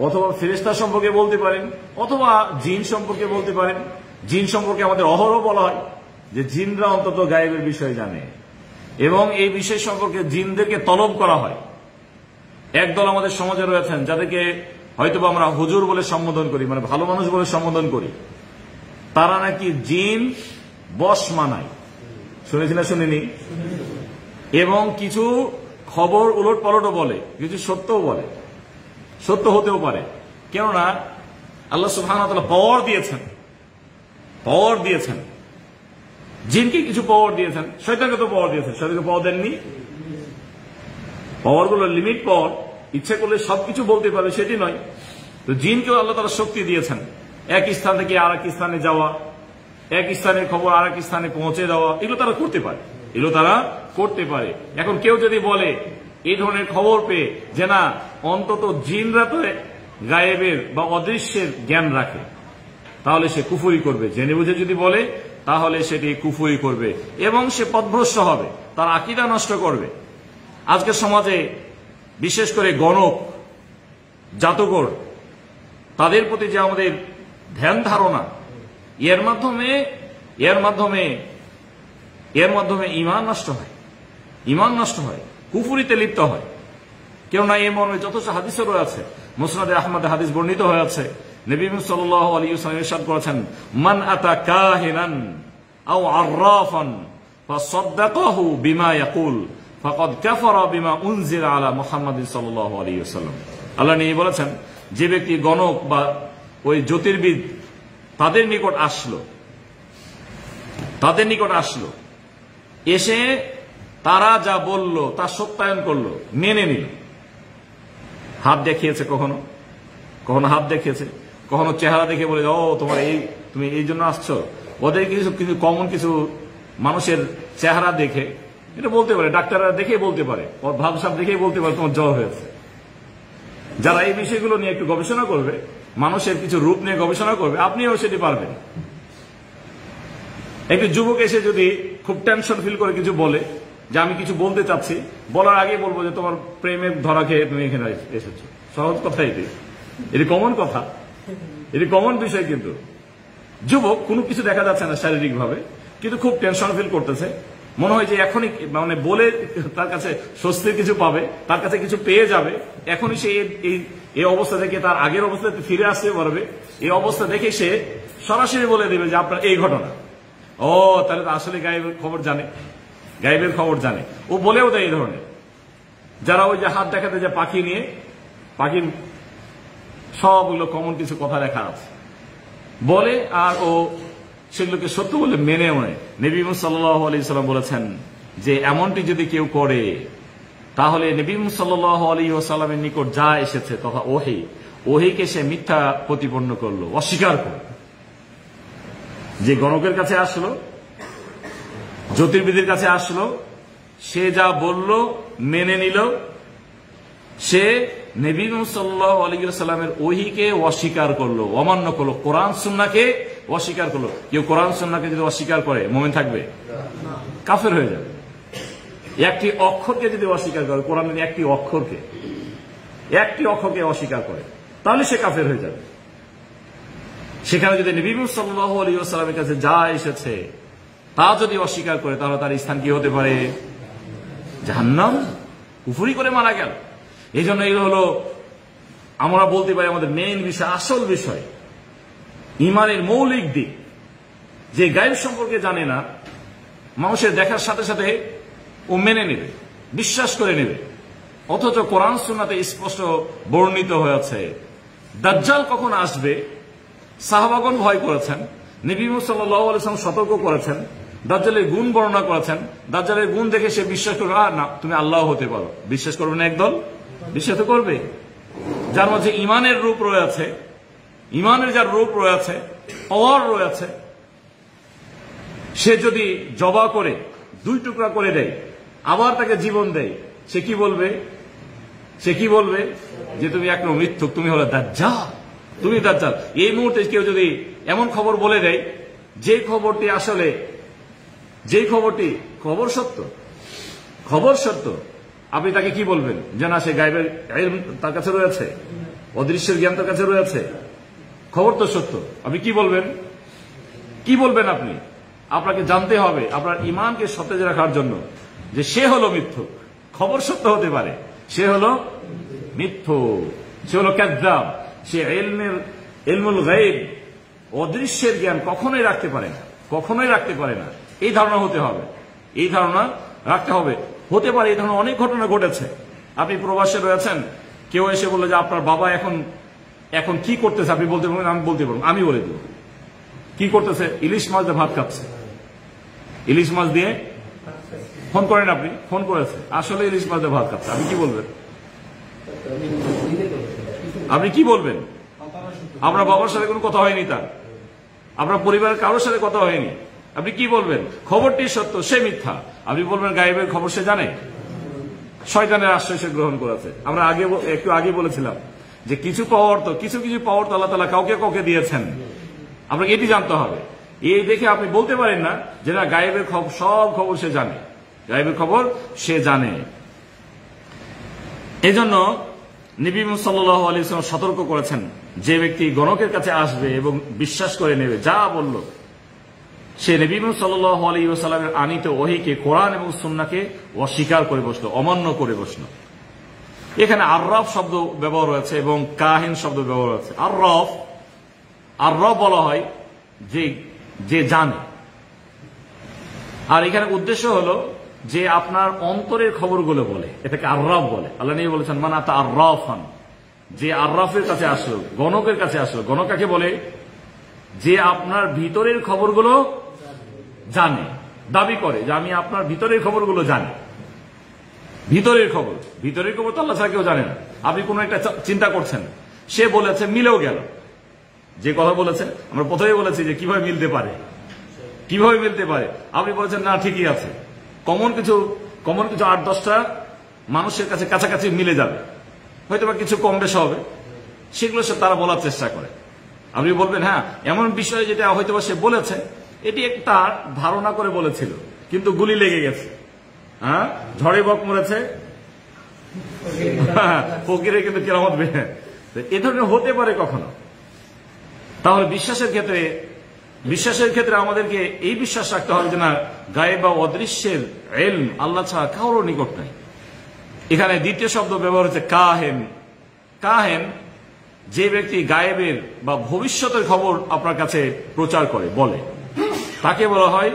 অথবা ফেরেশতা সম্পর্কে বলতে পারেন, অথবা জিন সম্পর্কে বলতে পারেন। জিন সম্পর্কে আমাদের অহরহ বলা হয় যে জিনরা অন্তত গায়েবের বিষয় জানে, এবং এই বিষয় সম্পর্কে জিনদেরকে তলব করা হয়। একদল আমাদের সমাজে রয়েছেন যাদেরকে হয়তোবা আমরা হুজুর বলে সম্বোধন করি, মানে ভালো মানুষ বলে সম্বোধন করি। তারা নাকি জিন বশ মানায়, শুনেছি না শুনিনি? এবং কিছু খবর উলট পালটও বলে, কিছু সত্যও বলে, সত্য হতেও পারে। কেননা আল্লাহ সুবহানাহু ওয়া তাআলা পাওয়ার দিয়েছেন, জিনকে কিছু পাওয়ার দিয়েছেন, শয়তানকে তো পাওয়ার দিয়েছেন, শয়তানকে পাওয়ার দেননি। পাওয়ারগুলো লিমিট পাওয়ার, ইচ্ছে করলে সবকিছু বলতে পারবে সেটি নয়। তো জিনকেও আল্লাহ তাআলা শক্তি দিয়েছেন, এক স্থান থেকে আর এক স্থানে যাওয়া, এক স্থানের খবর আর এক স্থানে পৌঁছে দেওয়া, এগুলো তারা করতে পারে। এখন কেউ যদি বলে এই ধরনের খবর পেয়ে যে না, অন্তত জিনরা তো গায়েবের বা অদৃশ্যের জ্ঞান রাখে, তাহলে সে কুফরি করবে। জেনে বুঝে যদি বলে তাহলে সেটি কুফরি করবে এবং সে পথভ্রষ্ট হবে, তার আকীদা নষ্ট করবে। আজকের সমাজে বিশেষ করে গণক, জাতকর, তাদের প্রতি যে আমাদের ধ্যান ধারণা, এর মাধ্যমে ঈমান নষ্ট হয়, কুফরিতে লিপ্ত হয়। কেননা এই মর্মে যথেষ্ট হাদিসও রয়েছে, মুসনাদে আহমদে হাদিস বর্ণিত হয়েছে। নবী সাল্লাল্লাহু আলাইহি ওয়াসাল্লাম ইরশাদ করেছেন, মান আতা কাহিনান আও আররাফান ফাসাদদাকাহু বিমা ইয়াকুল ফাকাদ কাফারা বিমা উনজিলা আলা মুহাম্মাদিন সাল্লাল্লাহু আলাইহি ওয়াসাল্লাম। আল্লাহ নবী বলেছেন, যে ব্যক্তি গণক বা ওই জ্যোতির্বিদ তাদের নিকট আসলো, এসে তারা যা বলল তা সত্যায়ন করলো, মেনে নিল। হাত দেখিয়েছে, কখনো হাত দেখিয়েছে, কখনো চেহারা দেখে বলে ও তুমি এই জন্য আসছো। ওদের কিছু কমন কিছু মানুষের চেহারা দেখে এটা বলতে পারে, ডাক্তাররা দেখেই বলতে পারে, ওর ভাবসাব দেখেই বলতে পারে তোমার জ্বর হয়েছে। যারা এই বিষয়গুলো নিয়ে একটু গবেষণা করবে, মানুষের কিছু রূপ নিয়ে গবেষণা করবে, আপনিও সেটি পারবেন। একটি যুবক এসে যদি খুব টেনশন ফিল করে কিছু বলে যে আমি কিছু বলতে চাচ্ছি, বলার আগে বলবো যে তোমার প্রেমের ধরা খেয়ে তুমি এখানে এসেছো। সহজ কথা এটি কমন কথা, এটি কমন বিষয়। কিন্তু যুবক কোনো কিছু দেখা যাচ্ছে না শারীরিক ভাবে, কিন্তু খুব টেনশন ফিল করতেছে, মনে হয় যে এখনই মানে বলে তার কাছে স্বস্তির কিছু পাবে, তার কাছে কিছু পেয়ে যাবে, এখনই সে এই অবস্থা থেকে তার আগের অবস্থাতে ফিরে আসতে পারবে। এই অবস্থা দেখে সে সরাসরি বলে দেবে যে আপনার এই ঘটনা। ও তাহলে তো আসলে গায়েবের খবর জানে, ও বলেও দেয় এই ধরনের। যারা ওই যে হাত দেখাতে যে পাখির সবগুলো কমন কিছু কথা লেখা আছে বলে, আর ও সেগুলোকে সত্য বলে মেনেও নেয়। নবী সাল্লাল্লাহু আলাইহি ওয়াসাল্লাম বলেছেন যে এমনটি যদি কেউ করে, তাহলে নবী সাল্লাল্লাহু আলাইহি ওয়াসাল্লামের নিকট যা এসেছে তথা ওহীকে সে মিথ্যা প্রতিপন্ন করলো, অস্বীকার করলো। যে গণকের কাছে আসলো, জ্যোতির্বিদের কাছে আসলো, সে যা বলল মেনে নিল, সে নবী সাল্লাল্লাহু আলাইহি ওয়াসাল্লামের ওহীকে অস্বীকার করলো, অমান্য করলো, কোরআন সুন্নাহকে অস্বীকার করলো। কেউ কোরআন সুন্নাহকে যদি অস্বীকার করে, মুমিন থাকবে? কাফের হয়ে যাবে। একটি অক্ষরকে যদি অস্বীকার করে, কোরআনের একটি অক্ষরকে অস্বীকার করে, তাহলে সে কাফের হয়ে যাবে। সেখানে যদি নবী সাল্লাল্লাহু আলাইহি ওয়াসাল্লামের কাছে যা এসেছে তা যদি অস্বীকার করে, তাহলে তার স্থান কি হতে পারে? জাহান্নাম। কুফরি করে মারা গেল। এই জন্য এগুলো হলো আমরা বলতে পারি আমাদের মেইন বিষয়, আসল বিষয়, ঈমানের মৌলিক দিক। যে গায়েব সম্পর্কে জানে না, মানুষের দেখার সাথে সাথে ও মেনে নেবে, বিশ্বাস করে নেবে। অথচ কোরআন সুন্নাতে স্পষ্ট বর্ণিত হয়েছে দাজ্জাল কখন আসবে। সাহাবাগণ ভয় করেছেন, নবী সাল্লাল্লাহু আলাইহি ওয়াসাল্লাম সতর্ক করেছেন, দাজ্জালের গুণ বর্ণনা করেছেন। দাজ্জালের গুণ দেখে সে বিশ্বাস করবে, না তুমি আল্লাহ হতে পারো। বিশ্বাস করবে না একদল? বিশ্বাস তো করবে। যার মাঝে ঈমানের রূপ রয়েছে, ঈমানের যার রূপ রয়েছে, পাওয়ার রয়েছে, সে যদি জবা করে 2 টুকরা করে দেয়, আবার তাকে জীবন দেয়, সে কি বলবে? যে তুমি এক মিথ্যুক, তুমি হলো দাজ্জাল, তুমি দাজ্জাল। এই মুহূর্তে কেউ যদি এমন খবর বলে দেয়, যে খবরটি আসলে খবর সত্য, আপনি তাকে কি বলবেন? যে না, সে গায়েবের ইলম তার কাছে রয়েছে। অদৃশ্যের জ্ঞান তার কাছে রয়েছে, খবর তো সত্য। আপনি কি বলবেন? কি বলবেন আপনি? আপনাকে জানতে হবে আপনার ঈমানকে সতেজ রাখার জন্য যে সে হলো মিথ্যুক। খবর সত্য হতে পারে, সে হলো মিথ্যুক, সে হলো কাযযাব, সে ইলমুল গায়ব, অদৃশ্যের জ্ঞান কখনোই রাখতে পারে না, কখনোই রাখতে পারে না। এই ধারণা হতে হবে, এই ধারণা রাখতে হবে। হতে পারে এই ধরনের অনেক ঘটনা ঘটেছে। আপনি প্রবাসে রয়েছেন, কেউ এসে বললো যে আপনার বাবা এখন এখন কি করতেছে, আপনি বলতে পারবেন? আমি বলতে পারবো, আমি বলে দেব কি করতেছে। ইলিশ মাছ দিয়ে ভাত খাচ্ছে, ইলিশ মাছ দিয়ে। ফোন করেন আপনি, ফোন করেছে, আসলে ইলিশ মাছ দিয়ে ভাত খাচ্ছে। আপনি কি বলবেন? আপনি কি বলবেন? আপনার বাবার সাথে কোনো কথা হয়নি, তার আপনার পরিবারের কারোর সাথে কথা হয়নি, আপনি কি বলবেন? খবরটি সত্য, সে মিথ্যা। আপনি বলবেন গায়েবের খবর সে জানে, শয়তানের আশ্রয় সে গ্রহণ করেছে। আমরা একটু আগে বলেছিলাম যে কিছু পাওয়ার তো কিছু পাওয়ার তো আল্লাহ তাআলা কাউকে কাউকে দিয়েছেন, আপনাকে এটি জানতে হবে। এই দেখে আপনি বলতে পারেন না যে না গায়েবের সব খবর সে জানে, গায়েবের খবর সে জানে। এজন্য নবী সাল্লাল্লাহু আলাইহি ওয়াসাল্লাম সতর্ক করেছেন, যে ব্যক্তি গণকের কাছে আসবে এবং বিশ্বাস করে নেবে যা বলল, সে নবী সাল্লাল্লাহু আলাইহি ওয়াসাল্লামের আনিত ওহীকে, কোরআন এবং সুন্নাহকে অস্বীকার করে বসলো, অমান্য করে বসলো। এখানে আররাফ শব্দ ব্যবহার হয়েছে এবং কাহিন শব্দ ব্যবহার হয়েছে। আররাফ বলা হয় যে জানে, আর এখানে উদ্দেশ্য হলো যে আপনার অন্তরের খবরগুলো বলে, এটাকে আররাফ বলে। আল্লাহ নবী বলেছেন মান আতা আররাফান, যে আররাফের কাছে আসলো, গণকের কাছে আসলো। গণক কাকে বলে? যে আপনার ভিতরের খবরগুলো জানে, দাবি করে যে আমি আপনার ভিতরের খবরগুলো জানি। ভিতরের খবর তো আল্লাহ ছাড়া কেউ জানে না। আপনি কোনো একটা চিন্তা করছেন, সে বলেছে, মিলেও গেল, যে কথা বলেছে আমরা প্রথমে বলেছি যে কিভাবে মিলতে পারে, কিভাবে মিলতে পারে। আপনি বলেছেন না ঠিকই আছে, কমন কিছু 8-10টা মানুষের কাছে কাছাকাছি মিলে যাবে, হয়তো বা কিছু কম বেশি হবে, সেগুলো তারা বলার চেষ্টা করে। আপনি বলবেন হ্যাঁ এমন বিষয় যেটা হয়তো বা সে বলেছে, এটি একটা ধারণা করে বলেছিল, কিন্তু গুলি লেগে গেছে, হ্যাঁ ঝড়ে বক মরেছে, ফকিরে কিন্তু কেরামত বেহে। এ ধরনের হতে পারে কখনো। তাহলে বিশ্বাসের ক্ষেত্রে আমাদেরকে এই বিশ্বাস রাখতে হবে যে না গায়েব বা অদৃশ্যের ইলম আল্লাহ ছাড়া কারোর নিকট নাই। এখানে দ্বিতীয় শব্দ ব্যবহার হচ্ছে কাহেন, যে ব্যক্তি গায়েবের বা ভবিষ্যতের খবর আপনার কাছে প্রচার করে, বলে, তাকে বলা হয়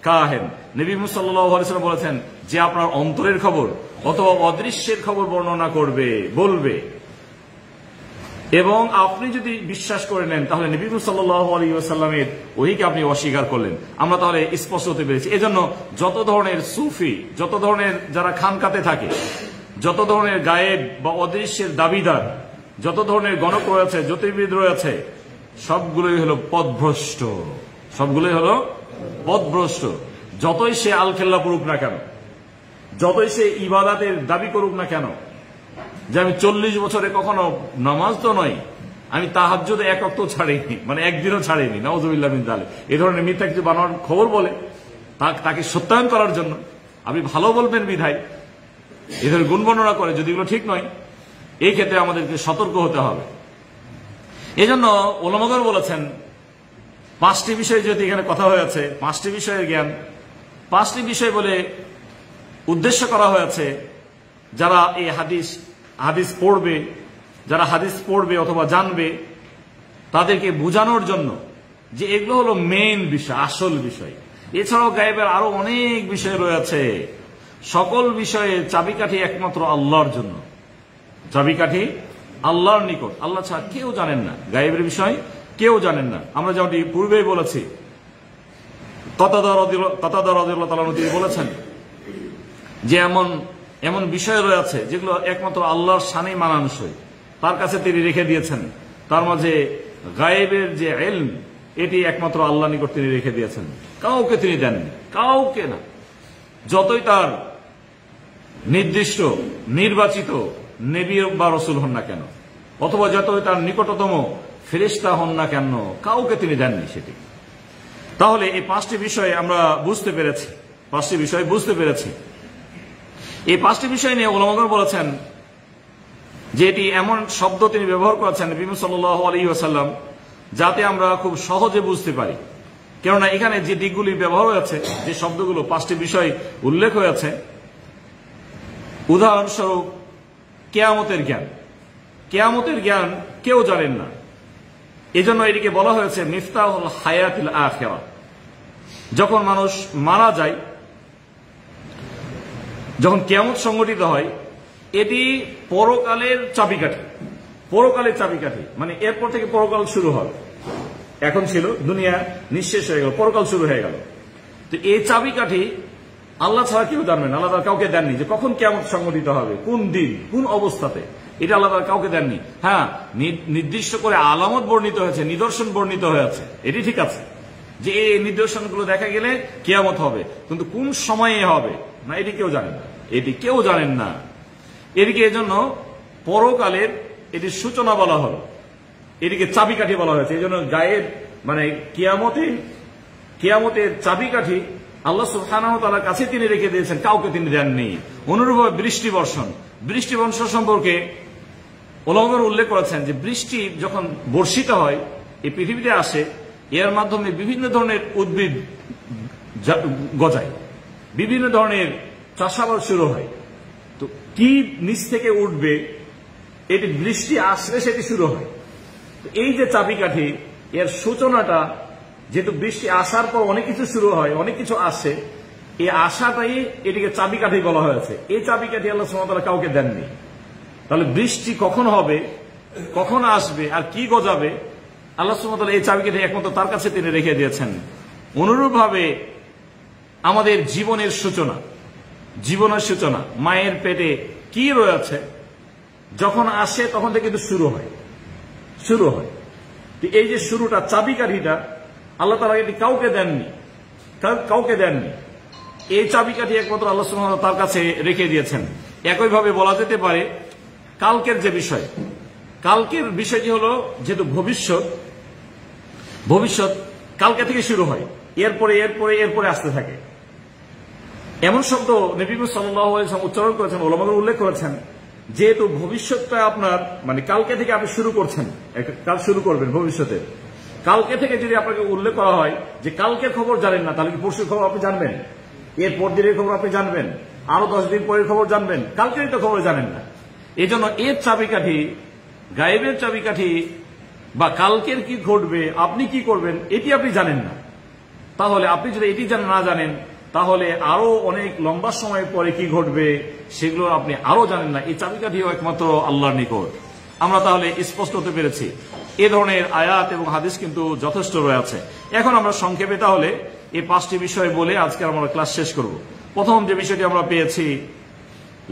কাহেন। নবী সাল্লাল্লাহু আলাইহি ওয়াসাল্লাম বলেছেন যে আপনার অন্তরের খবর অথবা অদৃশ্যের খবর বর্ণনা করবে, বলবে, এবং আপনি যদি বিশ্বাস করে নেন তাহলে নবী সাল্লাল্লাহু আলাইহি ওয়াসাল্লামের ওহীকে আপনি অস্বীকার করলেন। আমরা তাহলে স্পষ্ট হতে পেরেছি। এজন্য যত ধরনের সুফি, যত ধরনের যারা খানকাতে থাকে, যত ধরনের গায়েব বা অদৃশ্যের দাবিদার, যত ধরনের গণক রয়েছে, জ্যোতির্বিদ রয়েছে, সবগুলোই হলো পথভ্রষ্ট, সবগুলোই হলো পথভ্রষ্ট। যতই সে আলখেল্লা পড়ুক না কেন, যতই সে ইবাদাতের দাবি করুক না কেন, যে আমি 40 বছরে কখনো নামাজ তো নয়, আমি তাহাজ্জুদ এক ওয়াক্ত ছাড়িনি, মানে একদিনও ছাড়িনি, নাউযুবিল্লাহ মিন যালিক, এই ধরনের মিথ্যা কিছু বানানোর খবর বলে তাকে সত্যায়ন করার জন্য আপনি ভালো বলবেন বিধায় এদের গুণ বর্ণনা করে, যদি এগুলো ঠিক নয়, এই ক্ষেত্রে আমাদেরকে সতর্ক হতে হবে। এজন্য ওলামাগণ বলেছেন 5টি বিষয়, যদি এখানে কথা হয়েছে 5টি বিষয়ের জ্ঞান, 5টি বিষয় বলে উদ্দেশ্য করা হয়েছে যারা এই হাদিস পড়বে, যারা হাদিস পড়বে অথবা জানবে, তাদেরকে বোঝানোর জন্য যে এগুলো হলো মেইন বিষয়, আসল বিষয়। এছাড়াও গায়েবের আরো অনেক বিষয় রয়েছে। সকল বিষয়ে চাবিকাঠি একমাত্র আল্লাহর জন্য, চাবিকাঠি আল্লাহর নিকট, আল্লাহ ছাড়া কেউ জানেন না গায়েবের বিষয়, কেউ জানেন না। আমরা যেমনটি পূর্বেই বলেছি, কাতাদা রাদিয়াল্লাহু তাআলা তিনি বলেছেন যে এমন বিষয় রয়েছে যেগুলো একমাত্র আল্লাহর শানে মানানসই, তার কাছে তিনি রেখে দিয়েছেন। তার মাঝে গায়েবের যে ইলম, এটি একমাত্র আল্লাহ নিকট তিনি রেখে দিয়েছেন, কাউকে তিনি দেননি, কাউকে না। যতই তার নির্দিষ্ট নির্বাচিত নবী বা রাসূল হন না কেন, অথবা যতই তার নিকটতম ফেরেশতা হন না কেন, কাউকে তিনি দেননি সেটি। তাহলে এই 5টি বিষয় আমরা বুঝতে পেরেছি, 5টি বিষয় বুঝতে পেরেছি। এই 5টি বিষয় নিয়ে উলামাগণ বলেছেন যে এটি এমন শব্দ তিনি ব্যবহার করেছেন নবী সাল্লাল্লাহু আলাইহি ওয়াসাল্লাম, যাতে আমরা খুব সহজে বুঝতে পারি। কেননা এখানে যে দিকগুলি ব্যবহার হয়েছে, যে শব্দগুলো 5টি বিষয় উল্লেখ হয়েছে, উদাহরণস্বরূপ কিয়ামতের জ্ঞান। কিয়ামতের জ্ঞান কেউ জানেন না, এজন্য এটিকে বলা হয়েছে মিফতাহুল হায়াতিল আখিরাহ। যখন মানুষ মারা যায়, যখন কিয়ামত সংঘটিত হয়, এটি পরকালের চাবিকাঠি। পরকালের চাবিকাঠি মানে এরপর থেকে পরকাল শুরু হবে। এখন ছিল দুনিয়া নিঃশেষ হয়ে গেল, পরকাল শুরু হয়ে গেল। তো এই চাবিকাঠি আল্লাহ ছাড়া কেউ জানবেন, আল্লাহ তাআলা কাউকে দেননি যে কখন কিয়ামত সংঘটিত হবে, কোন দিন, কোন অবস্থাতে, এটা আল্লাহ তাআলা কাউকে দেননি। হ্যাঁ, নির্দিষ্ট করে আলামত বর্ণিত হয়েছে, নিদর্শন বর্ণিত হয়েছে, এটি ঠিক আছে যে এই নিদর্শনগুলো দেখা গেলে কিয়ামত হবে, কিন্তু কোন সময়ে হবে না এটি কেউ জানেন না, এটি কেউ জানেন না। এদিকে এজন্য পরকালের এটির সূচনা বলা হলো, এটিকে চাবিকাঠি বলা হয়েছে। এই জন্য গায়ের মানে কিয়ামতের চাবিকাঠি আল্লাহ সুবহানাহু ওয়া তাআলার কাছে তিনি রেখে দিয়েছেন, কাউকে তিনি দেননি। অনুরূপভাবে বৃষ্টি বর্ষণ সম্পর্কে উলামারা উল্লেখ করেছেন যে বৃষ্টি যখন বর্ষিত হয়, এই পৃথিবীতে আসে, এর মাধ্যমে বিভিন্ন ধরনের উদ্ভিদ গজায়, বিভিন্ন ধরনের চাষাবাদ শুরু হয়। তো কি নিচ থেকে উঠবে, এটি বৃষ্টি আসলে সেটি শুরু হয়। এই যে চাবিকাঠি, এর সূচনাটা, যেহেতু বৃষ্টি আসার পর অনেক কিছু শুরু হয়, অনেক কিছু আসে, এই আশাটাই এটিকে চাবিকাঠি বলা হয়েছে। এই চাবিকাঠি আল্লাহ সুবহানাহু ওয়া তাআলা কাউকে দেননি। তাহলে বৃষ্টি কখন হবে, কখন আসবে, আর কি গজাবে, আল্লাহ সুবহানাহু ওয়া তাআলা এই চাবিকাঠি একমাত্র তার কাছে তিনি রেখে দিয়েছেন। অনুরূপভাবে আমাদের জীবনের সূচনা, মায়ের পেটে কি রয়েছে যখন আসে তখন থেকে কিন্তু শুরু হয়। এই যে শুরুটা, চাবিকাঠিটা আল্লাহ তাআলা এটি কাউকে দেননি। এই চাবিকাঠি একমাত্র আল্লাহ সুবহানাহু ওয়া তাআলা তার কাছে রেখে দিয়েছেন। একইভাবে বলা যেতে পারে কালকের যে বিষয়, কালকের বিষয়টি হলো যেহেতু ভবিষ্যৎ কালকে থেকে শুরু হয়, এরপরে আসতে থাকে। এমন শব্দ নবী সাল্লাল্লাহু আলাইহি ওয়াসাল্লাম উচ্চারণ করেছেন, উলামারা উল্লেখ করেছেন, যেহেতু ভবিষ্যৎটা আপনার মানে কালকে থেকে আপনি শুরু করছেন, কাজ শুরু করবেন ভবিষ্যতে, কালকে থেকে যদি আপনাকে উল্লেখ করা হয় যে কালকের খবর জানেন না, তাহলে কি পরশুর খবর আপনি জানবেন? এর পর দিনের খবর আপনি জানবেন? আরো 10 দিন পরের খবর জানবেন? কালকেরই তো খবর জানেন না। এই জন্য এর চাবিকাঠি, গায়েবের চাবিকাঠি বা কালকের কি ঘটবে, আপনি কি করবেন, এটি আপনি জানেন না। তাহলে আপনি যদি এটি না জানেন, তাহলে আরো অনেক লম্বা সময় পরে কি ঘটবে সেগুলো আপনি আরো জানেন না। এই চাবিকাঠিও একমাত্র আল্লাহর নিকট। আমরা তাহলে স্পষ্ট হতে পেরেছি, এ ধরনের আয়াত এবং হাদিস কিন্তু যথেষ্ট রয়েছে। এখন আমরা সংক্ষেপে তাহলে এই 5টি বিষয় বলে আজকে আমরা ক্লাস শেষ করব। প্রথম যে বিষয়টি আমরা পেয়েছি,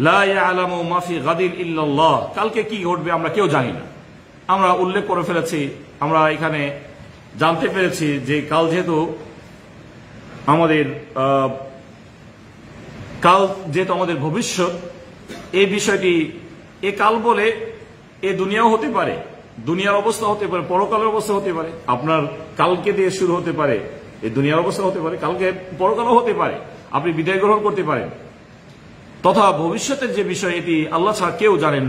লা ইয়ালামু মা ফি গাদিন ইল্লাল্লাহ, কালকে কি ঘটবে আমরা কেউ জানি না। আমরা উল্লেখ করে ফেলেছি, আমরা এখানে জানতে পেরেছি যে কাল যেহেতু আমাদের ভবিষ্যৎ, এই বিষয়টি এ কাল বলে এ দুনিয়াও হতে পারে, দুনিয়ার অবস্থা হতে পারে, পরকালের অবস্থা হতে পারে। আপনার কালকে দিয়ে শুরু হতে পারে, এই দুনিয়ার অবস্থা হতে পারে, কালকে পরকালও হতে পারে, আপনি বিদায় গ্রহণ করতে পারেন। তথা ভবিষ্যতের যে বিষয়, এটি আল্লাহ ছাড়া কেউ জানেন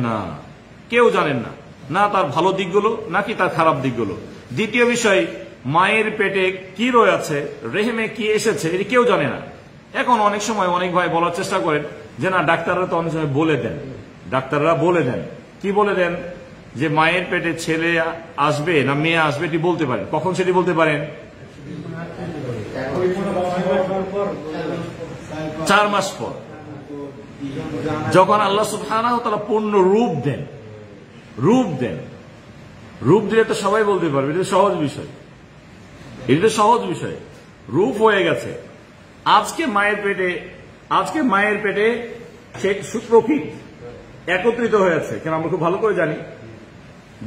না, না তার ভালো দিকগুলো নাকি তার খারাপ দিকগুলো। দ্বিতীয় বিষয়, মায়ের পেটে কি রয়েছে, রেহেমে কি এসেছে, এটি কেউ জানে না। এখন অনেক সময় অনেক ভাই বলার চেষ্টা করেন যে না, ডাক্তাররা তো অনেক সময় বলে দেন, কি বলে দেন যে মায়ের পেটে ছেলে আসবে না মেয়ে আসবে এটি বলতে পারেন। কখন সেটি বলতে পারেন? 4 মাস পর, যখন আল্লাহ সুবহানাহু ওয়া তাআলা পূর্ণ রূপ দেন। রূপ দিলে তো সবাই বলতে পারবে, এটা সহজ বিষয়। রূপ হয়ে গেছে। আজকে মায়ের পেটে শুক্রকীট একত্রিত হয়েছে। কেন আমরা খুব ভালো করে জানি,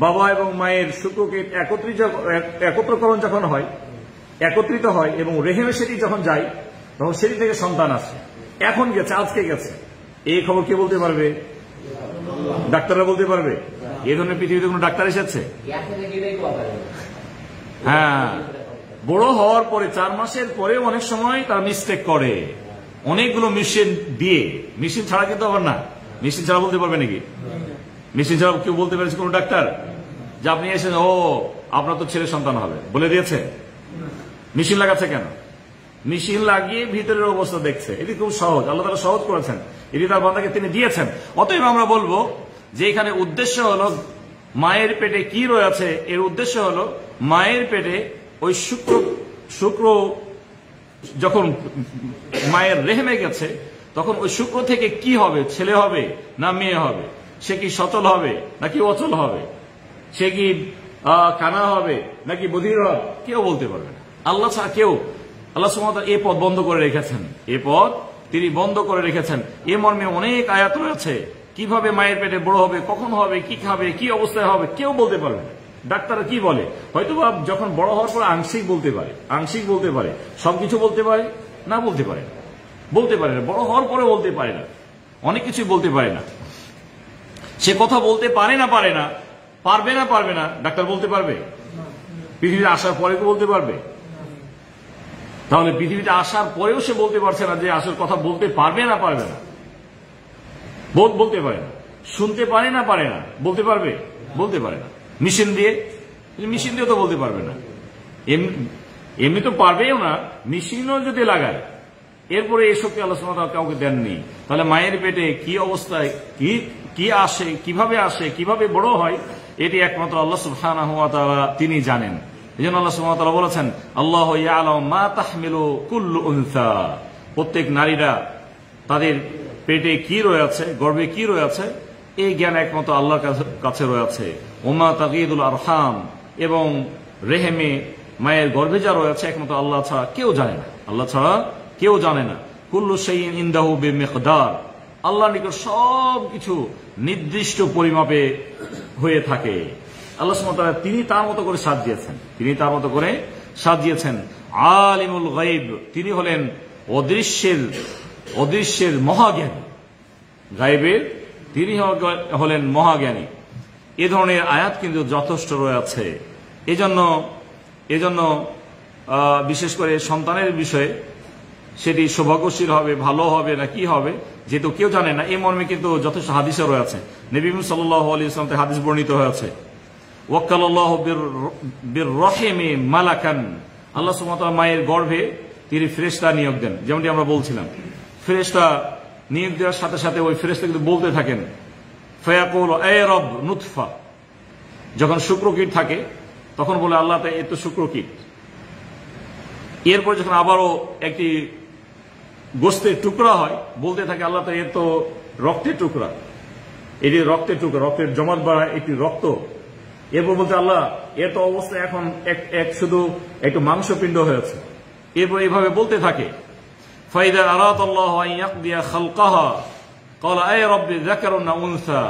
বাবা এবং মায়ের শুক্রকীট একত্রকরণ যখন হয়, একত্রিত হয় এবং রেহেমে সেটি যখন যায়, তখন সেটি থেকে সন্তান আসে। এখন গেছে, আজকে গেছে। এই খবর কে বলতে পারবে? ডাক্তাররা বলতে পারবে। এই ধরনের পৃথিবীতে কোন ডাক্তার এসেছে? হ্যাঁ, বড় হওয়ার পরে 4 মাসের পরে অনেক সময় তারা মিস্টেক করে, অনেকগুলো মেশিন ছাড়া কিন্তু আবার না। মেশিন ছাড়া বলতে পারবে নাকি? মেশিন ছাড়া কেউ বলতে পেরেছে কোন ডাক্তার যে আপনি এসেছেন, ও আপনার তো ছেলে সন্তান হবে, বলে দিয়েছে? মেশিন লাগাচ্ছে কেন? মেশিন লাগিয়ে ভিতরের অবস্থা দেখছে। এটি খুব সহজ, আল্লাহ তাআলা সহজ করেছেন, এটি তার বান্দাকে তিনি দিয়েছেন। অতএব আমরা বলবো যে এখানে উদ্দেশ্য হলো মায়ের পেটে কি রয়েছে, এর উদ্দেশ্য হলো মায়ের পেটে ওই শুক্র যখন মায়ের রেহেমে গেছে তখন ওই শুক্র থেকে কি হবে, ছেলে হবে না মেয়ে হবে, সে কি সচল হবে নাকি অচল হবে, সে কি কানা হবে নাকি বধির হবে, কেউ বলতে পারবে না, আল্লাহ ছাড়া কেউ। আল্লাহ সুবহানাহু ওয়া তাআলা এই পথ বন্ধ করে রেখেছেন, এই পথ তিনি বন্ধ করে রেখেছেন। এ মর্মে অনেক আয়াত রয়েছে, কিভাবে মায়ের পেটে বড় হবে, কখন হবে, কি খাবে, কি অবস্থায় হবে, কেউ বলতে পারবে না। ডাক্তার কি বলে, হয়তো যখন বড় হওয়ার পর আংশিক বলতে পারে, সবকিছু বলতে পারে না, বলতে পারে না, বড় হওয়ার পরে বলতে পারে না, অনেক কিছু বলতে পারে না। সে কথা বলতে পারে না, ডাক্তার বলতে পারবে? পৃথিবীতে আসার পরে বলতে পারবে? তাহলে পৃথিবীতে আসার পরেও সে বলতে পারছে না যে আসল কথা বলতে পারবে না, বলতে পারে না। শুনতে পারে না, বলতে পারবে? বলতে পারে না। মেশিন দিয়ে তো বলতে পারবে না, এমনি তো পারবেও না, মেশিনও যদি লাগায়, এরপরে এই শক্তি আল্লাহ সুবহানাহু ওয়া তাআলা কাউকে দেননি। তাহলে মায়ের পেটে কি অবস্থায় কি আসে, কিভাবে বড় হয়, এটি একমাত্র আল্লাহ সুবহানাহু ওয়া তাআলা তিনি জানেন। এজন্য আল্লাহ সুবহানাহু ওয়া তাআলা বলেছেন, আল্লাহু ইয়ালামু মা তাহমিলু কুল্লু উনসা, প্রত্যেক নারীরা তাদের পেটে কি রয়েছে, গর্ভে কি রয়েছে, এই জ্ঞান একমাত্র আল্লাহর কাছে রয়েছে। ওমা তাগীদুল আরহাম, এবং রেহেমে মায়ের গর্ভে যা রয়েছে একমাত্র আল্লাহ ছাড়া কেউ জানে না। কুল্লু শাইইন ইনদাহু বিমিকদার, আল্লাহর নিকট সবকিছু নির্দিষ্ট পরিমাপে হয়ে থাকে। আল্লাহ সুবহানাহু ওয়া তাআলা তিনি তার মতো করে সাজিয়েছেন। আলিমুল গায়ব, তিনি হলেন অদৃশ্যের মহাজ্ঞানী, গায়বের তিনি হলেন মহাজ্ঞানী। এ ধরনের আয়াত কিন্তু যথেষ্ট রয়েছে। এজন্য বিশেষ করে সন্তানের বিষয়ে সেটি সৌভাগ্যশীল হবে, ভালো হবে না কি হবে, যেহেতু কেউ জানে না, এই মর্মে কিন্তু যথেষ্ট হাদিসে রয়েছে। নবী সাল্লাল্লাহু আলাইহি ওয়াসাল্লাম থেকে হাদিস বর্ণিত হয়েছে, ওয়াক্কালাল্লাহু বিররহিমি মালাকান, আল্লাহ সুবহানাহু ওয়া তাআলা মায়ের গর্ভে তিনি ফেরেশতা নিয়োগ দেন। যেমনটি আমরা বলছিলাম, ফেরেশতা নিয়োগ দেওয়ার সাথে সাথে ওই ফেরেশতা কিন্তু বলতে থাকেন, ফায়াকুলু আয় রব নুতফা, যখন শুক্রকীট থাকে তখন বলে আল্লাহ এ তো শুক্রকীট। এরপর যখন আবারও একটি গোস্তের টুকরা হয়, বলতে থাকে আল্লাহ এ তো রক্তের টুকরা, এটি রক্তের জমাট বাড়া একটি রক্ত। এরপর বলতে আল্লাহ এর তো অবস্থা এখন শুধু একটু মাংসপিণ্ড হয়েছে। এরপর এইভাবে বলতে থাকে, ফাইদা আরাদাল্লাহু আন ইয়াকদিয়া খালকাহা ক্বালা আয় রাব্বি যাকারুন না উনসা,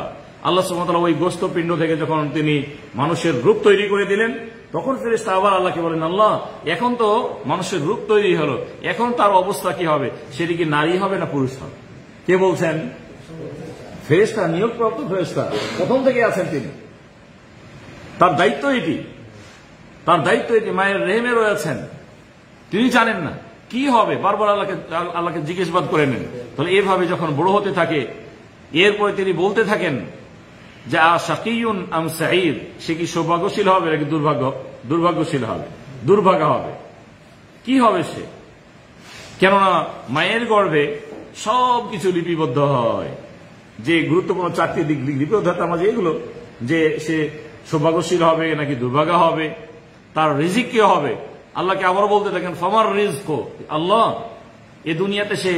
আল্লাহ সুবহানাহু ওয়া তাআলা ওই গোশতপিণ্ড থেকে যখন তিনি মানুষের রূপ তৈরি করে দিলেন, তখন ফেরেশতা আবার আল্লাহকে বলেন, আল্লাহ এখন তো মানুষের রূপ তৈরি হলো, এখন তার অবস্থা কি হবে, সেটি কি নারী হবে না পুরুষ হবে? কে বলছেন? ফেরেশতা, নিয়োগপ্রাপ্ত ফেরেশতা, প্রথম থেকে আছেন তিনি, তার দায়িত্ব এটি, মায়ের রেহেমে রয়েছেন, তিনি জানেন না কি হবে, বারবার আল্লাহকে জিজ্ঞাসাবাদ করে নেন। তাহলে এভাবে যখন বড় হতে থাকে, এরপরে তিনি বলতে থাকেন যে শাকিয়ুন আম সাঈদ, সে কি সৌভাগ্যশীল হবে নাকি দুর্ভাগা হবে, কি হবে সে? কেননা মায়ের গর্ভে সবকিছু লিপিবদ্ধ হয়, যে গুরুত্বপূর্ণ 4টি দিক লিপিবদ্ধ তার মাঝে এগুলো, যে সে সৌভাগ্যশীল হবে নাকি দুর্ভাগা হবে, তার রিজিক কি হবে। আল্লাহকে আবারও বলতে থাকেন, ফামার রিজক, আল্লাহ এ দুনিয়াতে সে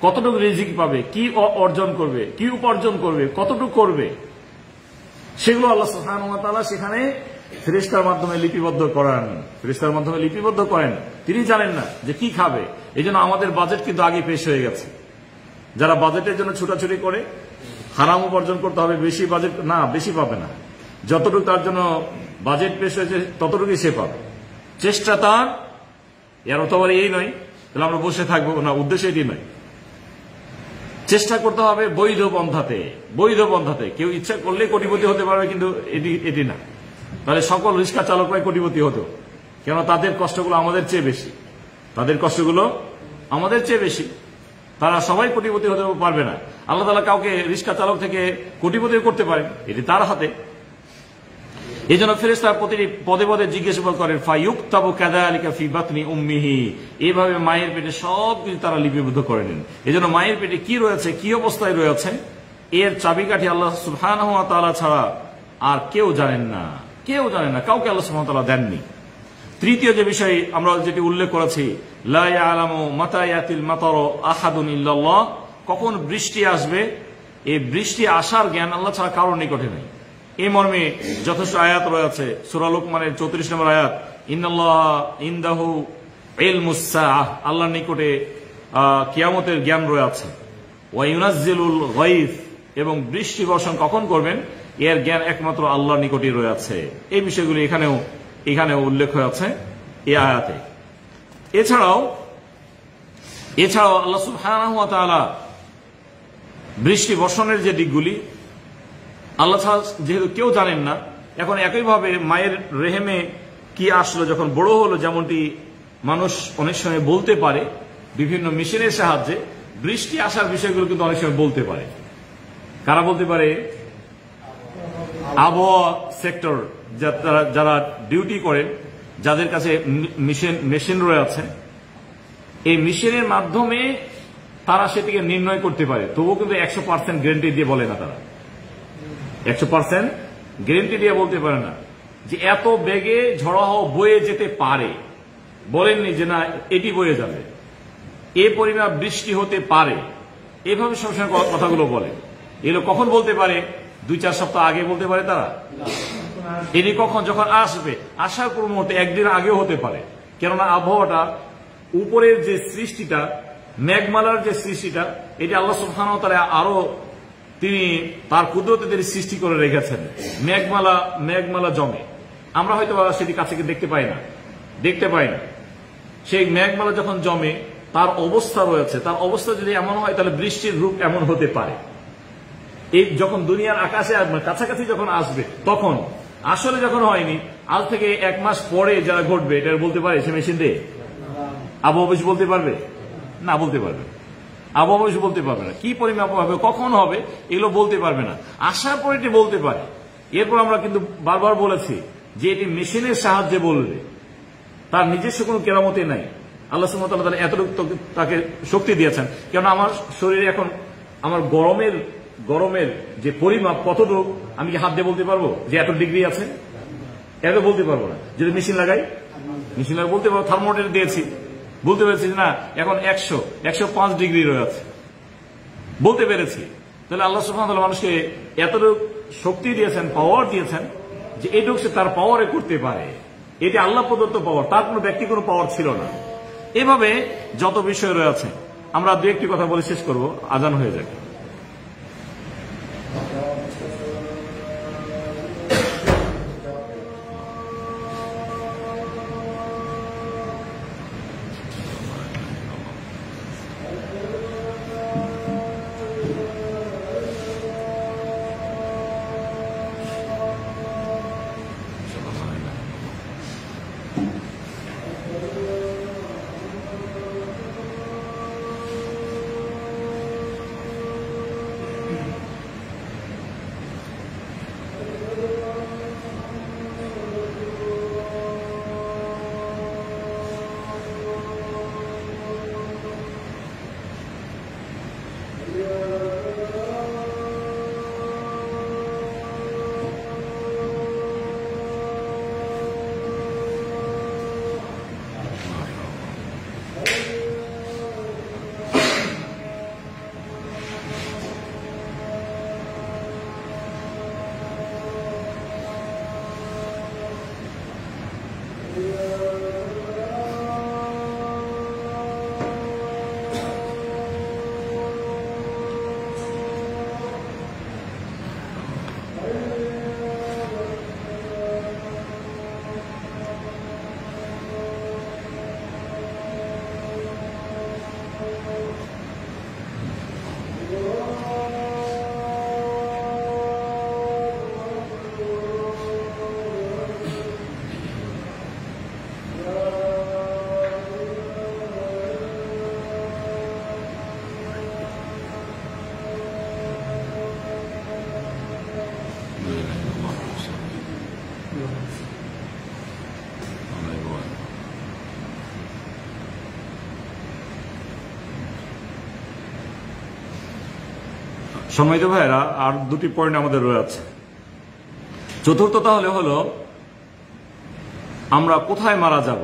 কতটুকু রিজিক পাবে, কি অর্জন করবে, কি উপার্জন করবে, কতটুকু করবে, সেগুলো আল্লাহ সুবহানাহু ওয়া তাআলা সেখানে ফেরেশতার মাধ্যমে লিপিবদ্ধ করেন। তিনি জানেন না যে কি খাবে। এই জন্য আমাদের বাজেট কিন্তু আগে পেশ হয়ে গেছে। যারা বাজেটের জন্য ছুটাছুটি করে, হারাম উপার্জন করতে হবে, বেশি বাজেট না, বেশি পাবে না, যতটুকু তার জন্য বাজেট পেশ হয়েছে ততটুকুই সে পাবে। চেষ্টা তার, এর অতবারই এই নয় তাহলে আমরা বসে থাকবো না, উদ্দেশ্য এটি নয়। চেষ্টা করতে হবে বৈধ পন্থাতে। কেউ ইচ্ছা করলে কোটিপতি হতে পারবে, কিন্তু এটি না। তাহলে সকল রিক্সা চালকরাই কোটিপতি হতো, কেন তাদের কষ্টগুলো আমাদের চেয়ে বেশি, তারা সবাই কোটিপতি হতে পারবে না। আল্লাহ তাআলা কাউকে রিক্সা চালক থেকে কোটিপতি করতে পারেন, এটি তার হাতে। এই জন্য ফেরেশতারা প্রতিটি পদে পদে জিজ্ঞাসাবাদ করেন, ফায়ুক্তাবু কাযালিকা ফি বাতনি উম্মিহি, এইভাবে মায়ের পেটে সবকিছু তারা লিপিবদ্ধ করে নেন। এই জন্য মায়ের পেটে কি রয়েছে, কি অবস্থায় রয়েছে, এর চাবিকাঠি আল্লাহ সুবহানাহু ওয়া তাআলা ছাড়া আর কেউ জানেন না, কেউ জানেন না, কাউকে আল্লাহ সুবহানাহু ওয়া তাআলা দেননি। তৃতীয় যে বিষয় আমরা যেটি উল্লেখ করেছি, লা ইয়ালামু মাতা ইয়াতিল মাতারু আহাদুন ইল্লাল্লাহ, কখন বৃষ্টি আসবে, এই বৃষ্টি আসার জ্ঞান আল্লাহ ছাড়া কারোর নিকটে নেই। এই মর্মে যথেষ্ট আয়াত রয়েছে। সূরা লুকমানের 34 নম্বর আয়াত, ইন্নাল্লাহা ইনদাহু ইলমুস সাআহ, আল্লাহর নিকটে কিয়ামতের জ্ঞান রয়েছে। ওয়া ইউনাজ্জিলুল গায়থ, এবং বৃষ্টি বর্ষণ কখন করবেন এর জ্ঞান একমাত্র আল্লাহর নিকটেই রয়েছে। এই বিষয়গুলি এখানেও উল্লেখ হয়েছে এই আয়াতে। এছাড়াও আল্লাহ সুবহানাহু ওয়া তাআলা বৃষ্টি বর্ষণের যে দিকগুলি আল্লাহ ছাড়া যেহেতু কেউ জানেন না, এখন একইভাবে মায়ের রেহেমে কি আসলো যখন বড় হলো, যেমনটি মানুষ অনেক সময় বলতে পারে বিভিন্ন মেশিনের সাহায্যে, বৃষ্টি আসার বিষয়গুলো কিন্তু অনেক সময় বলতে পারে। কারা বলতে পারে? আবহাওয়া সেক্টর যারা ডিউটি করেন, যাদের কাছে মেশিন রয়েছে, এই মেশিনের মাধ্যমে তারা সেটিকে নির্ণয় করতে পারে। তবুও কিন্তু 100% গ্যারান্টি দিয়ে বলে না, তারা 100% গ্যারান্টি দিয়ে বলতে পারে না যে এত বেগে ঝড়ো হাওয়া বয়ে যেতে পারে। বলেননি যে না এটি বয়ে যাবে, এ পরিমাণ বৃষ্টি হতে পারে, এভাবে সবসময় কথাগুলো বলে। এগুলো কখন বলতে পারে? 2-4 সপ্তাহ আগে বলতে পারে তারা। এটি কখন, যখন আসবে, আসার পর মুহূর্তে একদিন আগেও হতে পারে। কেননা আবহাওয়াটা, উপরের যে সৃষ্টিটা, মেঘমালার যে সৃষ্টিটা, এটি আল্লাহ সুবহানাহু ওয়া তাআলা আরো তিনি তার কুদরতে তিনি সৃষ্টি করে রেখেছেন। মেঘমালা জমে, আমরা হয়তো সেটি কাছে দেখতে পাই না। সেই মেঘমালা যখন জমে, তার অবস্থা রয়েছে, তার অবস্থা যদি এমন হয় তাহলে বৃষ্টির রূপ এমন হতে পারে। এই যখন দুনিয়ার আকাশে কাছাকাছি যখন আসবে, তখন আসলে যখন হয়নি, আজ থেকে 1 মাস পরে যারা ঘটবে, এটা বলতে পারে সে মেশিন দিয়ে? আবহাওয়া অফিস বলতে পারবে না? বলতে পারবে আবহাওয়া অফিস বলতে পারবে না। কি পরিমাপ হবে, কখন হবে, এগুলো বলতে পারবে না। আসার পর এটি বলতে পারে। এরপর আমরা কিন্তু বারবার বলেছি যে এটি মেশিনের সাহায্যে বলবে, তার নিজস্ব কোনো কেরামতি নাই। আল্লাহ সুবহানাহু ওয়া তাআলা এতটুকু তাকে শক্তি দিয়েছেন। কেন আমার শরীরে এখন আমার গরমের যে পরিমাপ কতটুকু, আমি কি হাত দিয়ে বলতে পারবো যে এত ডিগ্রি আছে? এত বলতে পারবো না। যদি মেশিন লাগাই বলতে পারবো। থার্মোমিটার দিয়েছি, বলতে পেরেছি না এখন 105 ডিগ্রি রয়েছে, বলতে পেরেছি। তাহলে আল্লাহ সুবহানাহু ওয়া তাআলা মানুষকে এতটুকু শক্তি দিয়েছেন, পাওয়ার দিয়েছেন, যে এটুকু সে তার পাওয়ারে করতে পারে। এটি আল্লাহ প্রদত্ত পাওয়ার, তার কোনো ব্যক্তি কোনো পাওয়ার ছিল না। এভাবে যত বিষয় রয়েছে, আমরা 2-1টি কথা বলে শেষ করব, আজান হয়ে যাবে। সম্মানিত ভাইয়েরা, আর দুটি পয়েন্ট আমাদের রয়েছে। চতুর্থ তাহলে হলো আমরা কোথায় মারা যাব।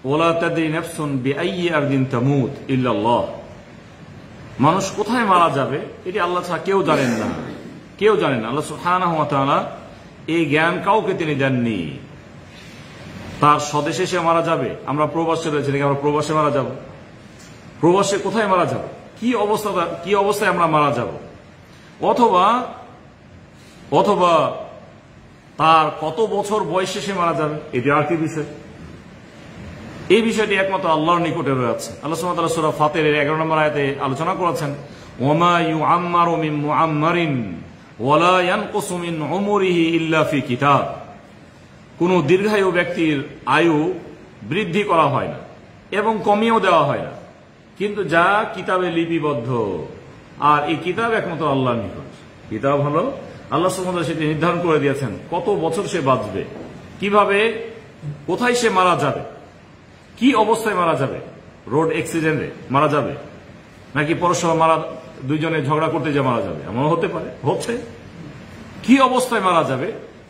ওয়ালা তাদরি নাফসুন বিআইয়ি আরদিন তামুত ইল্লাল্লাহ। মানুষ কোথায় মারা যাবে এটি আল্লাহ ছাড়া কেউ জানেন না, কেউ জানেন না। আল্লাহ সুবহানাহু ওয়া তাআলা এই জ্ঞান কাউকে তিনি দেননি। তার স্বদেশে সে মারা যাবে, আমরা প্রবাসে রয়েছে নাকি আমরা প্রবাসে মারা যাব, প্রবাসে কোথায় মারা যাব, কি অবস্থায় আমরা মারা যাব, অথবা তার কত বছর বয়সে সে মারা যাবে, এটি আর কি বিষয়। এই বিষয়টি একমাত্র আল্লাহর নিকটে রয়েছে। আল্লাহ সুবহানাহু ওয়া তাআলা সূরা ফাতিরের 11 নম্বর আয়াতে আলোচনা করেছেন, ওয়ামা ইউআম্মারু মিন মুআম্মারিন ওয়ালা ইয়ানকুসু মিন উমরিহি ইল্লা ফি কিতাব। কোন দীর্ঘায়ু ব্যক্তির আয়ু বৃদ্ধি করা হয় না এবং কমিয়েও দেওয়া হয় না, কিন্তু যা কিতাবে লিপিবদ্ধ। আর এই কিতাব একমাত্র আল্লাহর নিকট। কিতাব হলো আল্লাহ সুবহানাহু ওয়া তাআলা সেটি নির্ধারণ করে দিয়েছেন কত বছর সে বাঁচবে, কিভাবে, কোথায় সে মারা যাবে, কি অবস্থায় মারা যাবে, রোড অ্যাক্সিডেন্টে মারা যাবে নাকি পরস্পর দুইজনে ঝগড়া করতে যে মারা যাবে, এমন হতে পারে, হচ্ছে। কি অবস্থায় মারা যাবে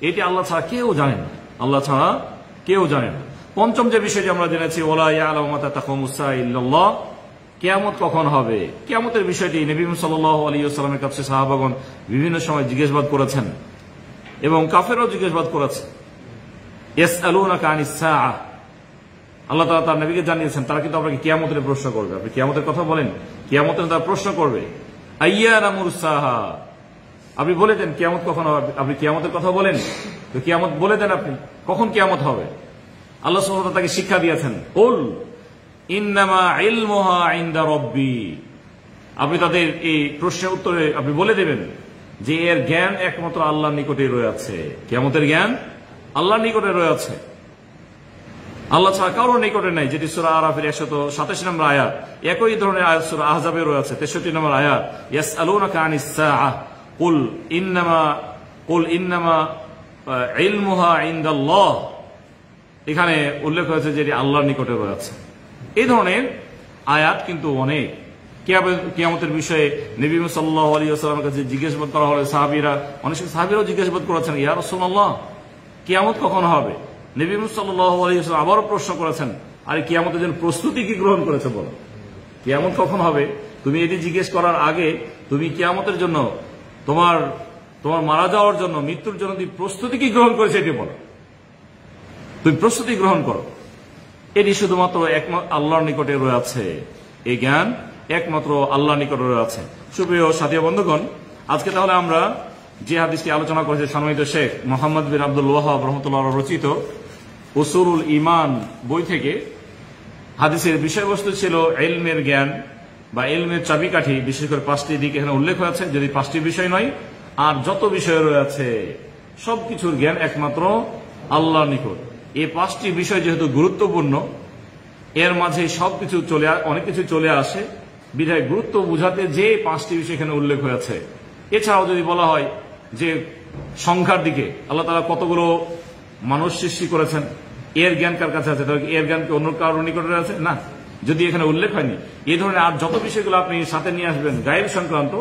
এটি আল্লাহ ছাড়া কেউ জানে না, আল্লাহ ছাড়া কেউ জানে না। পঞ্চম যে বিষয়টি আমরা জেনেছি, ওয়ালা ইয়ালামু মা তাকুমুস সাআ ইল্লাল্লাহ। কিয়ামত কখন হবে, কিয়ামতের বিষয়টি নবী সাল্লাল্লাহু আলাইহি ওয়াসাল্লামের কাছে সাহাবাগণ বিভিন্ন সময় জিজ্ঞাসাবাদ করেছেন এবং কাফেরও জিজ্ঞাসাবাদ করেছে। ইয়াসআলুনাকা আনিস সাআহ, আল্লাহ তাআলা তার নবীকে জানিয়েছেন তারা কিন্তু আপনাকে কিয়ামতের প্রশ্ন করবে। আপনি কিয়ামতের কথা বলেন, কিয়ামতের তারা প্রশ্ন করবে। আইয়ানা মুরসাহা, আপনি বলে দেন কিয়ামত কখন হবে, আপনি কিয়ামতের কথা বলেন তো কিয়ামত বলে দেন আপনি কখন কিয়ামত হবে। আল্লাহ সুবহানাহু ওয়া তাআলা তাকে শিক্ষা দিয়েছেন, কুল ইন্নামা ইলমুহা ইনদা রাব্বি। আপনি তাদের এই প্রশ্নের উত্তরে আপনি বলে দেবেন যে এর জ্ঞান একমাত্র আল্লাহর নিকটে রয়েছে। কিয়ামতের জ্ঞান আল্লাহর নিকটে রয়েছে, আল্লাহ ছাড়া কারোর নিকটে নাই। যেটি সূরা আরাফের 187 নম্বর আয়াত, একই ধরনের আয়াত সূরা আহজাবে রয়েছে 63 নম্বর আয়াত, ইয়াসআলুনাকা আনিস সাআহ কুল ইন্নামা ইলমুহা ইনদাল্লাহ। এখানে উল্লেখ হয়েছে যে এটি আল্লাহর নিকটে রয়েছে। এই ধরনের আয়াত কিন্তু অনেক। কিয়ামতের বিষয়ে নবী সাল্লাল্লাহু আলাইহি ওয়াসাল্লামের কাছে জিজ্ঞাসাবাদ করা হলে সাহাবীরাও জিজ্ঞাসাবাদ করেছেন, ইয়া রাসূলুল্লাহ কিয়ামত কখন হবে। নবী সাল্লাল্লাহু আলাইহি ওয়াসাল্লাম আবারও প্রশ্ন করেছেন, আরে কিয়ামতের জন্য প্রস্তুতি কি গ্রহণ করেছে বলো, কিয়ামত কখন হবে। তুমি এটি জিজ্ঞেস করার আগে তুমি কিয়ামতের জন্য তোমার মারা যাওয়ার জন্য, মৃত্যুর জন্য তুমি প্রস্তুতি কি গ্রহণ করেছে এটি বলো, তুমি প্রস্তুতি গ্রহণ করো। এটি শুধুমাত্র একমাত্র আল্লাহর নিকটে রয়েছে, এই জ্ঞান একমাত্র আল্লাহর নিকটে রয়েছে। সুপ্রিয় সাথী বন্ধুগণ, আজকে তাহলে আমরা যে হাদিসটি আলোচনা করেছি সম্মানিত শেখ মোহাম্মদ বিন আব্দুল ওয়াহাব রাহমাতুল্লাহ রচিত উসুলুল ঈমান বই থেকে, হাদিসের বিষয়বস্তু ছিল ইলমের জ্ঞান বা ইলমের চাবিকাঠি। বিশেষ করে 5টি দিক এখানে উল্লেখ হয়েছে, যদি 5টি বিষয় নয় আর যত বিষয় রয়েছে সবকিছুর জ্ঞান একমাত্র আল্লাহর নিকট। এই 5টি বিষয় যেহেতু গুরুত্বপূর্ণ, এর মাঝে সবকিছু অনেক কিছু চলে আসে, বিধায় গুরুত্ব বুঝাতে যে 5টি বিষয় এখানে উল্লেখ হয়েছে। এছাড়াও যদি বলা হয় যে সংখ্যার দিকে, আল্লাহ তাআলা কতগুলো মানুষ সৃষ্টি করেছেন, এর জ্ঞান কার কাছে আছে, তাহলে এর জ্ঞান কি অন্য কারোর নিকটে আছে না, যদি এখানে উল্লেখ হয়নি। এই ধরনের আর যত বিষয়গুলো আপনি সাথে নিয়ে আসবেন গায়েব সংক্রান্ত,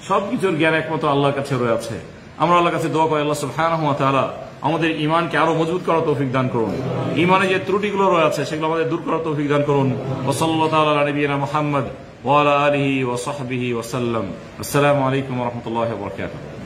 সবকিছুর জ্ঞান একমাত্র আল্লাহর কাছে রয়েছে। আমরা আল্লাহর কাছে দোয়া করি আল্লাহ সুবহানাহু ওয়া তাআলা আমাদের ঈমানকে আরো মজবুত করার তৌফিক দান করুন, ঈমানে যে ত্রুটিগুলো রয়েছে সেগুলো আমাদের দূর করার তৌফিক দান করুন। ওয়া সাল্লাল্লাহু তাআলা আলা নবিয়িনা মুহাম্মদ ওয়া আলা আলিহি ওয়া সাহবিহি ওয়া সাল্লাম। আসসালামু আলাইকুম ওয়া রাহমাতুল্লাহি ওয়া বারাকাতুহু।